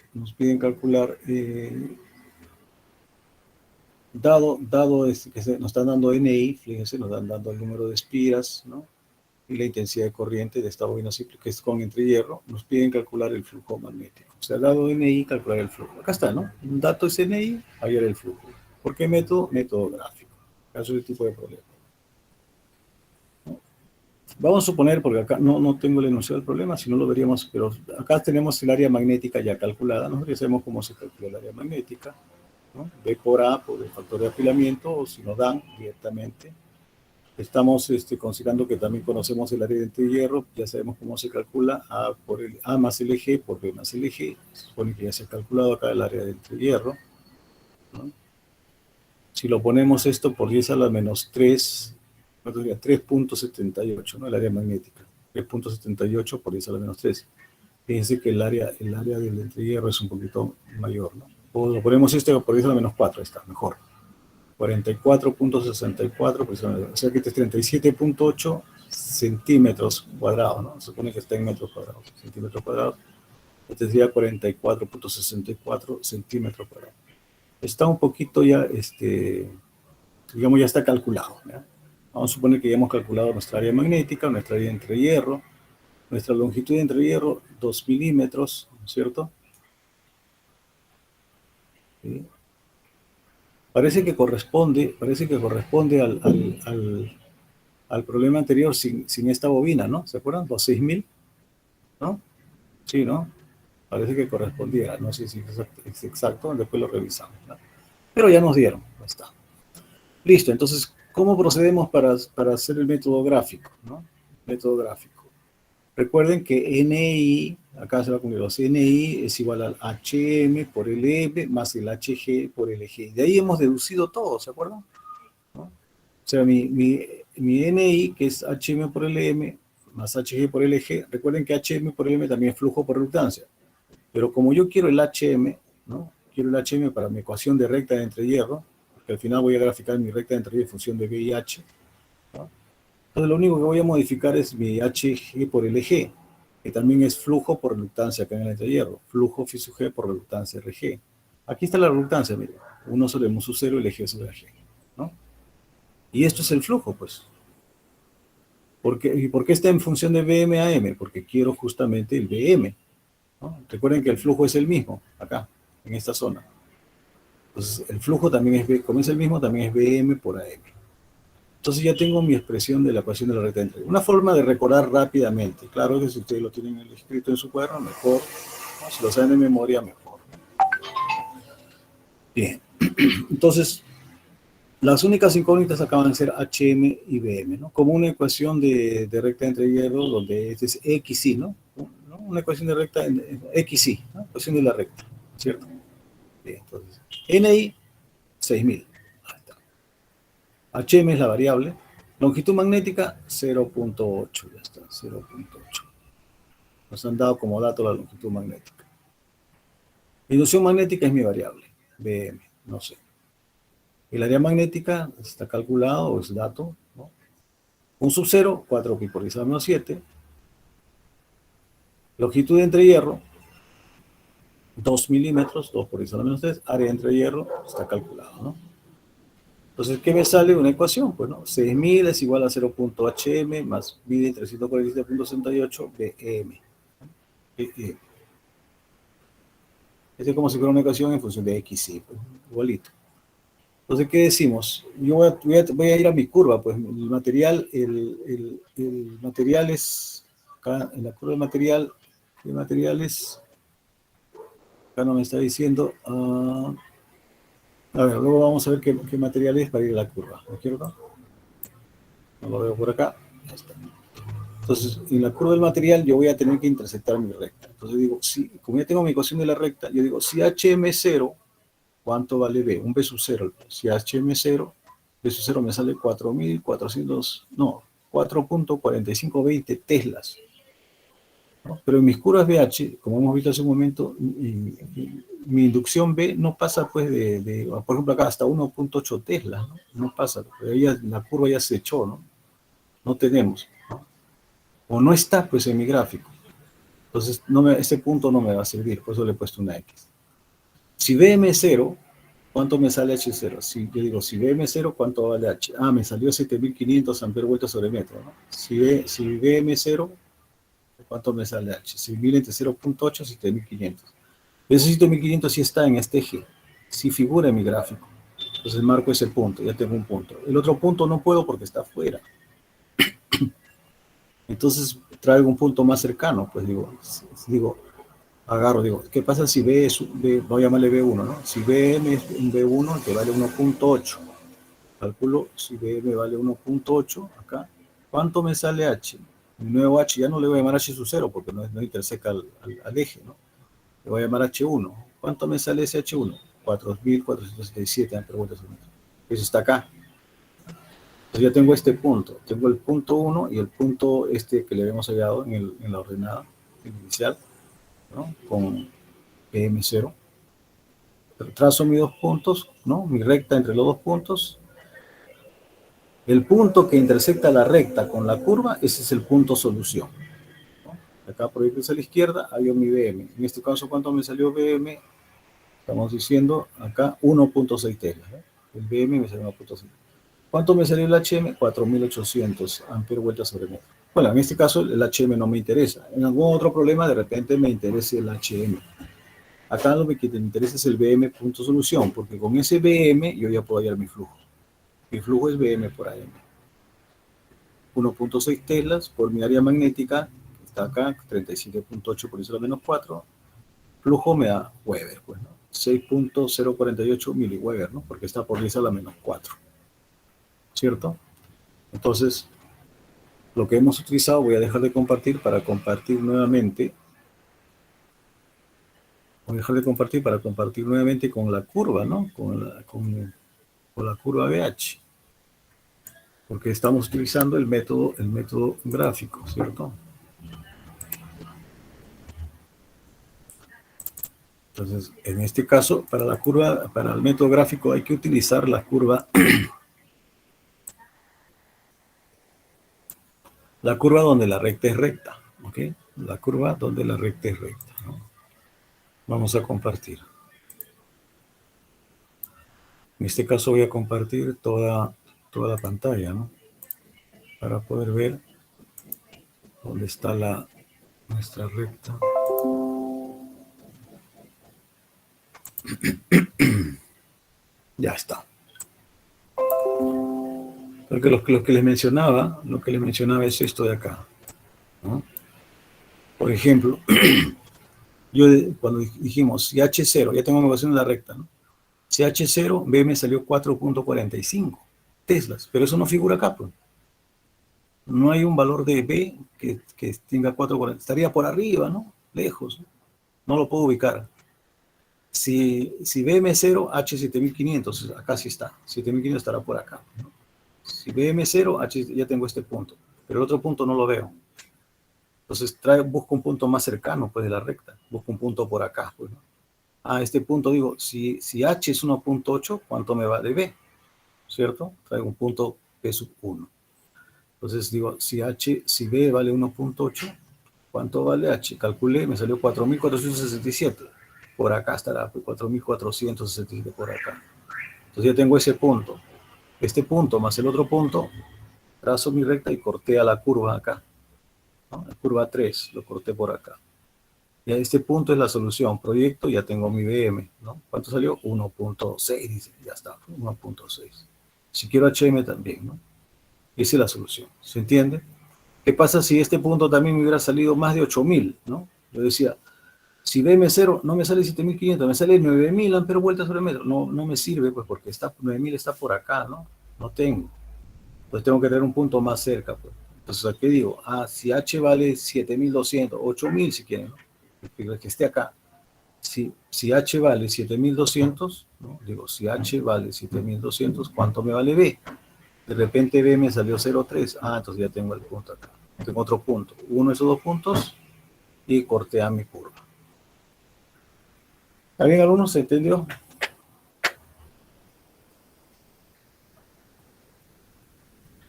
dado que nos están dando NI, fíjense, nos están dando el número de espiras, ¿no? Y la intensidad de corriente de esta bobina cíclica, que es con entrehierro, nos piden calcular el flujo magnético. O sea, dado NI, calcular el flujo. Acá está, ¿no? Un dato es NI, hallar el flujo. ¿Por qué método? Método gráfico. Caso de tipo de problema. Vamos a suponer, porque acá no tengo el enunciado del problema, si no lo veríamos, pero acá tenemos el área magnética ya calculada. Nosotros ya sabemos cómo se calcula el área magnética, ¿no? B por A por el factor de apilamiento, o si nos dan directamente. Estamos considerando que también conocemos el área de entrehierro, ya sabemos cómo se calcula A más LG por B más LG. Se supone que ya se ha calculado acá el área de entrehierro, ¿no? Si lo ponemos esto por 10 a la menos 3, 3.78, ¿no? El área magnética. 3.78 por 10 a la menos 3. Fíjense que el área del entrehierro es un poquito mayor, ¿no? O lo ponemos esto por 10 a la menos 4, ahí está, mejor. 44.64, o sea que este es 37.8 centímetros cuadrados, ¿no? Se supone que está en metros cuadrados, centímetros cuadrados. Este sería 44.64 centímetros cuadrados. Está un poquito ya, digamos, ya está calculado, ¿ya? Vamos a suponer que ya hemos calculado nuestra área magnética, nuestra área de entrehierro, nuestra longitud de entrehierro, 2 milímetros, ¿no es cierto? ¿Sí? Parece que corresponde al problema anterior sin esta bobina, ¿no? ¿Se acuerdan? Los 6.000, ¿no? Sí, ¿no? Parece que correspondiera, no sé si es exacto, después lo revisamos, ¿no? Pero ya nos dieron, ya está. Listo, entonces, ¿cómo procedemos para hacer el método gráfico, ¿no? Método gráfico. Recuerden que NI, acá se va a poner los NI es igual al HM por LM más el HG por LG. De ahí hemos deducido todo, ¿se acuerdan? ¿No? O sea, mi NI, que es HM por LM más HG por LG, recuerden que HM por LM también es flujo por reluctancia. Pero como yo quiero el HM, ¿no? Quiero el HM para mi ecuación de recta de entrehierro, porque al final voy a graficar mi recta de entrehierro en función de B y H, ¿no? Entonces lo único que voy a modificar es mi HG por LG, que también es flujo por reluctancia acá en el entrehierro, flujo φ sub G por reluctancia RG. Aquí está la resultancia, mire. 1 sobre mu sub 0 elegí sobre G, ¿no? Y esto es el flujo, pues. ¿Y por qué está en función de BM a M? Porque quiero justamente el BM, ¿no? Recuerden que el flujo es el mismo, acá, en esta zona. Entonces, el flujo también es, como es el mismo, también es BM por AM. Entonces ya tengo mi expresión de la ecuación de la recta de entrega. Una forma de recordar rápidamente. Claro que si ustedes lo tienen escrito en su cuaderno, mejor. ¿No? Si lo saben de memoria, mejor. Bien. Entonces, las únicas incógnitas acaban de ser HM y BM, ¿no? Como una ecuación de recta entre hierro, donde este es XY, ¿no? Una ecuación de recta XY, ¿no? Ecuación de la recta, ¿cierto? Bien, entonces, NI, 6000. Ahí está. HM es la variable. Longitud magnética, 0.8, ya está, 0.8. Nos han dado como dato la longitud magnética. Inducción magnética es mi variable, BM, no sé. El área magnética está calculado, o es dato, ¿no? 1 sub 0, 4 pi por 10 a la menos 7. Longitud de entrehierro, 2 milímetros, 2 por 10 a la menos 3. Área de entrehierro está calculado, ¿no? Entonces, ¿qué me sale? Una ecuación, pues, ¿no? 6000 es igual a 0.hm más 1347.68 bm. Es como si fuera una ecuación en función de x, y, pues, igualito. Entonces, ¿qué decimos? Yo voy a ir a mi curva, pues el material es, acá en la curva del material, ¿qué material es? Acá no me está diciendo. A ver, luego vamos a ver qué material es para ir a la curva. ¿No quiero acá? No lo veo por acá. Ahí está. Entonces, en la curva del material yo voy a tener que interceptar mi recta. Entonces digo, como ya tengo mi ecuación de la recta, yo digo, si HM0, ¿cuánto vale B? Un B sub 0. Si HM0, B sub 0 me sale 4.4520 teslas. ¿No? Pero en mis curvas BH, como hemos visto hace un momento, mi inducción B no pasa pues por ejemplo acá hasta 1.8 teslas, ¿no? No pasa, la curva ya se echó, ¿no? No tenemos, ¿no? O no está pues en mi gráfico. Entonces este punto no me va a servir, por eso le he puesto una X. Si BM0, ¿cuánto me sale H0? Yo digo, si BM0, ¿cuánto vale H? Me salió 7500 amperes vueltas sobre metro, ¿no? Si BM0, ¿cuánto me sale H? 6000 entre 0.8, 7500. Ese 7500 sí está en este eje, sí figura en mi gráfico. Entonces marco ese punto, ya tengo un punto. El otro punto no puedo porque está afuera. Entonces traigo un punto más cercano, pues digo, ¿qué pasa si voy a llamarle B1, ¿no? Si BM es un B1 que vale 1.8, calculo si BM vale 1.8 acá, ¿cuánto me sale H? Mi nuevo H ya no le voy a llamar H sub 0 porque no interseca al eje, ¿no? Le voy a llamar H1. ¿Cuánto me sale ese H1? 4.477 amperes vueltas por metro. Eso está acá. Entonces ya tengo este punto. Tengo el punto 1 y el punto que le habíamos hallado en la ordenada inicial, ¿no? Con PM0. Trazo mis dos puntos, ¿no? Mi recta entre los dos puntos. El punto que intersecta la recta con la curva, ese es el punto solución, ¿no? Acá proyecto a la izquierda, hay mi BM. En este caso, ¿cuánto me salió BM? Estamos diciendo acá 1.6 teslas, ¿no? El BM me salió 1.6. ¿Cuánto me salió el HM? 4800 amperes vueltas sobre metro. Bueno, en este caso el HM no me interesa. En algún otro problema de repente me interesa el HM. Acá lo que te interesa es el BM punto solución, porque con ese BM yo ya puedo hallar mi flujo. Mi flujo es BM por AM. 1.6 teslas por mi área magnética, que está acá, 37.8 por eso la menos 4. Flujo me da Weber, pues, ¿no? 6.048 miliweber, ¿no? Porque está por 10 a la menos 4. ¿Cierto? Entonces, lo que hemos utilizado, voy a dejar de compartir para compartir nuevamente. Voy a dejar de compartir para compartir nuevamente con la curva, ¿no? Con la curva BH. Porque estamos utilizando el método gráfico, ¿cierto? Entonces, en este caso, para el método gráfico hay que utilizar la curva donde la recta es recta, ¿ok? La curva donde la recta es recta, ¿no? Vamos a compartir. En este caso voy a compartir toda la pantalla, ¿no? Para poder ver dónde está nuestra recta. Ya está. Porque lo que les mencionaba, es esto de acá, ¿no? Por ejemplo, cuando dijimos, si H0, ya tengo una ecuación en la recta, ¿no? Si H0, B me salió 4.45 teslas, pero eso no figura acá, pues. No hay un valor de B que tenga 4.40, estaría por arriba, ¿no? Lejos, no lo puedo ubicar. Si BM0, H7500, acá sí está, 7500 estará por acá, ¿no? Si BM0, H, ya tengo este punto, pero el otro punto no lo veo. Entonces busco un punto más cercano, pues, de la recta, busco un punto por acá, pues, ¿no? Este punto digo, si H es 1.8, ¿cuánto me va de B? ¿Cierto? Traigo un punto P sub 1. Entonces digo, si B vale 1.8, ¿cuánto vale H? Calculé, me salió 4.467. Por acá estará, 4.467 por acá. Entonces ya tengo ese punto. Este punto más el otro punto, trazo mi recta y corté a la curva acá, ¿no? La curva 3, lo corté por acá. Y a este punto es la solución. Proyecto, ya tengo mi BM, ¿no? ¿Cuánto salió? 1.6, dice, ya está, 1.6. Si quiero HM también, ¿no? Esa es la solución, ¿se entiende? ¿Qué pasa si este punto también me hubiera salido más de 8.000, ¿no? Yo decía, si BM0 no me sale 7.500, me sale 9.000 amperes vueltas sobre metro. No me sirve, pues, porque 9.000 está por acá, ¿no? No tengo. Entonces tengo que tener un punto más cerca, pues. Entonces, ¿a qué digo? Si H vale 7.200, 8.000 si quieren, ¿no? Que esté acá. Si H vale 7.200, ¿no? Digo, si H vale 7.200, ¿cuánto me vale B? De repente B me salió 0.3. Entonces ya tengo el punto acá. Tengo otro punto. Uno de esos dos puntos y corté a mi curva. ¿Está bien, alumnos? ¿Se entendió?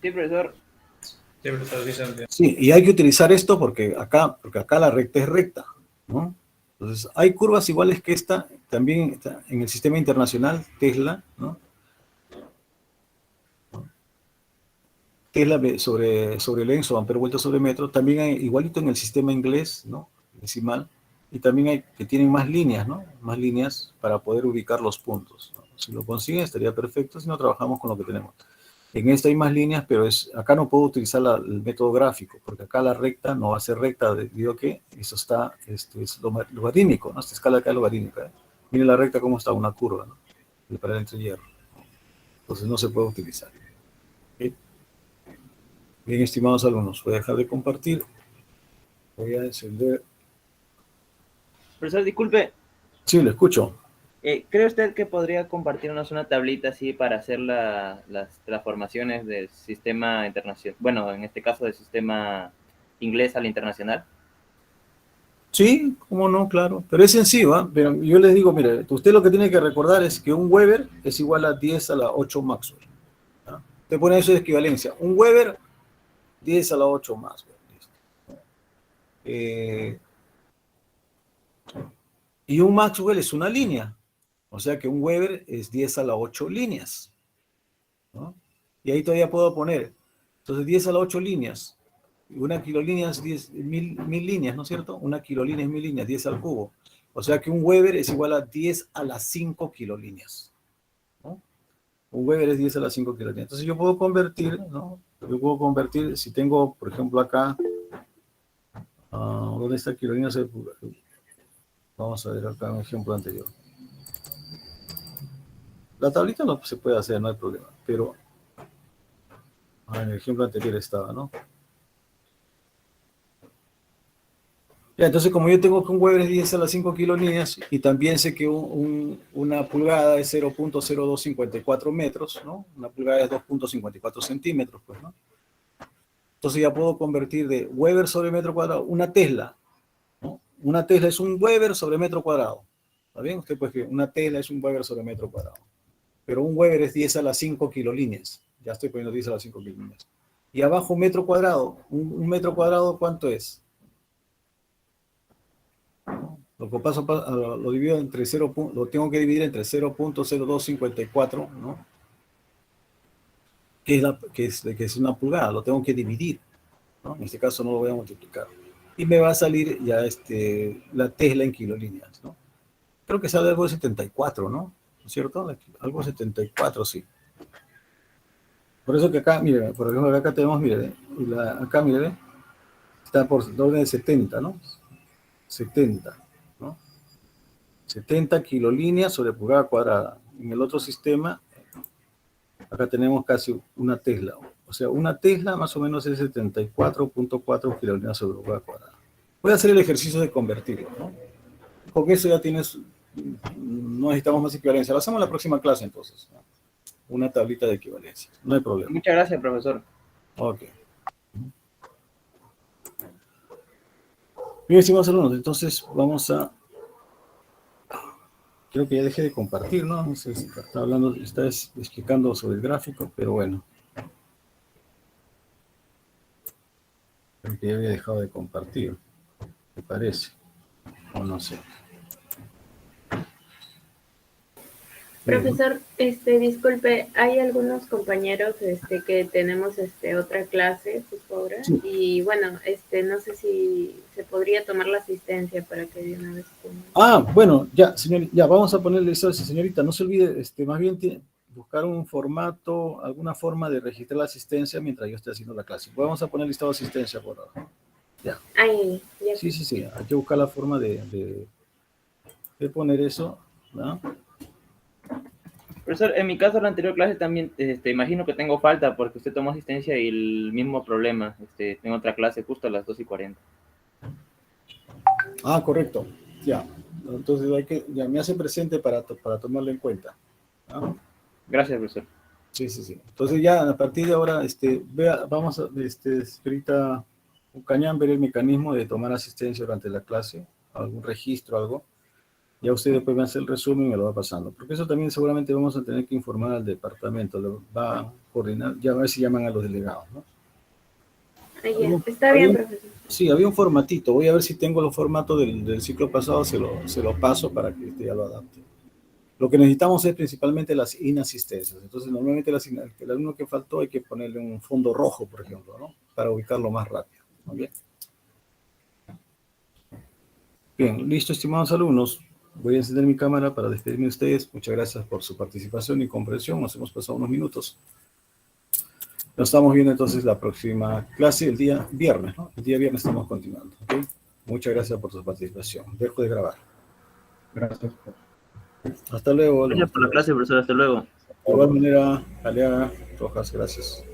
Sí, profesor. Sí, y hay que utilizar esto porque acá la recta es recta, ¿no? Entonces, hay curvas iguales que esta, también está en el sistema internacional, Tesla, ¿no? Tesla sobre Lenzo, amperes vueltas sobre metro, también hay igualito en el sistema inglés, ¿no? Decimal, y también hay que tienen más líneas, ¿no? Más líneas para poder ubicar los puntos, ¿no? Si lo consiguen estaría perfecto, si no trabajamos con lo que tenemos. En esta hay más líneas, pero acá no puedo utilizar el método gráfico, porque acá la recta no va a ser recta, debido a que eso está, es logarítmico, ¿no? Esta escala acá es logarítmica, ¿eh? Miren la recta cómo está, una curva, ¿no? El paral entre hierro. Entonces no se puede utilizar. ¿Okay? Bien, estimados alumnos, voy a dejar de compartir. Voy a encender. Profesor, disculpe. Sí, lo escucho. ¿Cree usted que podría compartirnos una tablita así para hacer las transformaciones del sistema internacional? Bueno, en este caso del sistema inglés al internacional. Sí, cómo no, claro. Pero es sencillo, ¿eh? Pero yo les digo, mire, usted lo que tiene que recordar es que un Weber es igual a 10 a la 8 Maxwell, ¿no? Usted pone eso de equivalencia. Un Weber, 10 a la 8 Maxwell. Y un Maxwell es una línea. O sea que un Weber es 10 a la 8 líneas, ¿no? Y ahí todavía puedo poner. Entonces, 10 a la 8 líneas. Una kilolínea es 1000 líneas, ¿no es cierto? Una kilolínea es 1000 líneas, 10 al cubo. O sea que un Weber es igual a 10 a las 5 kilolíneas, ¿no? Un Weber es 10 a las 5 kilolíneas. Entonces yo puedo convertir, ¿no? Yo puedo convertir, si tengo, por ejemplo, acá, ¿dónde está kilolínea? Vamos a ver acá un ejemplo anterior. La tablita no se puede hacer, no hay problema, pero en el ejemplo anterior estaba, ¿no? Ya, entonces, como yo tengo que un Weber es 10 a las 5 kilolíneas y también sé que una pulgada es 0.0254 metros, ¿no? Una pulgada es 2.54 centímetros, pues, ¿no? Entonces ya puedo convertir de Weber sobre metro cuadrado, una Tesla, ¿no? Una Tesla es un Weber sobre metro cuadrado. ¿Está bien? Usted puede escribir, una Tesla es un Weber sobre metro cuadrado. Pero un Weber es 10 a las 5 kilolíneas. Ya estoy poniendo 10 a las 5 kilolíneas. Y abajo metro cuadrado. Un metro cuadrado, ¿cuánto es? Lo paso a paso, lo divido entre 0, lo tengo que dividir entre 0.0254, ¿no? Que es una pulgada, lo tengo que dividir, ¿no? En este caso no lo voy a multiplicar. Y me va a salir ya la Tesla en kilolíneas, ¿no? Creo que sale algo de 74, ¿no? ¿No es cierto? Algo de 74, sí. Por eso que acá, mire, por ejemplo, acá tenemos, mire, acá, mire, está por el orden de 70, ¿no? 70, ¿no? 70 kilolíneas sobre pulgada cuadrada. En el otro sistema, acá tenemos casi una Tesla. O sea, una Tesla más o menos es 74.4 kilolíneas sobre pulgada cuadrada. Voy a hacer el ejercicio de convertirlo, ¿no? Con eso ya tienes, no necesitamos más equivalencia. Lo hacemos en la próxima clase entonces, ¿no? Una tablita de equivalencia. No hay problema. Muchas gracias, profesor. Ok. Bien, estimados alumnos, entonces vamos a... Creo que ya dejé de compartir, ¿no? No sé si está hablando, está explicando sobre el gráfico, pero bueno. Creo que ya había dejado de compartir, me parece. O no sé. Profesor, disculpe, hay algunos compañeros que tenemos otra clase justo ahora, Sí. y bueno, no sé si se podría tomar la asistencia para que de una vez Bueno, ya, señor, ya vamos a ponerle eso a esa señorita. No se olvide, más bien buscar un formato, alguna forma de registrar la asistencia mientras yo esté haciendo la clase. Vamos a poner listado de asistencia por ahora. Ya. ya. Sí. Hay que buscar la forma de poner eso, ¿no? Profesor, en mi caso, la anterior clase también, imagino que tengo falta porque usted tomó asistencia y el mismo problema. Tengo otra clase justo a las 2:40. Correcto. Ya. Entonces ya me hace presente para tomarlo en cuenta. ¿No? Gracias, profesor. Sí. Entonces ya a partir de ahora, vamos a, ahorita Cañán ver el mecanismo de tomar asistencia durante la clase, algún registro, algo. Ya usted después va a hacer el resumen y me lo va pasando. Porque eso también seguramente vamos a tener que informar al departamento. Lo va a coordinar, ya a ver si llaman a los delegados, ¿no? Está bien, profesor. Sí, había un formatito. Voy a ver si tengo los formatos del ciclo pasado, se lo paso para que usted ya lo adapte. Lo que necesitamos es principalmente las inasistencias. Entonces, normalmente el alumno que faltó hay que ponerle un fondo rojo, por ejemplo, ¿no? Para ubicarlo más rápido. ¿No? Bien, listo, estimados alumnos. Voy a encender mi cámara para despedirme de ustedes. Muchas gracias por su participación y comprensión. Nos hemos pasado unos minutos. Nos estamos viendo entonces la próxima clase el día viernes, ¿no? El día viernes estamos continuando. ¿Okay? Muchas gracias por su participación. Dejo de grabar. Gracias. Hasta luego. Gracias por la clase, profesor. Hasta luego. De igual manera, Alea Rojas, gracias.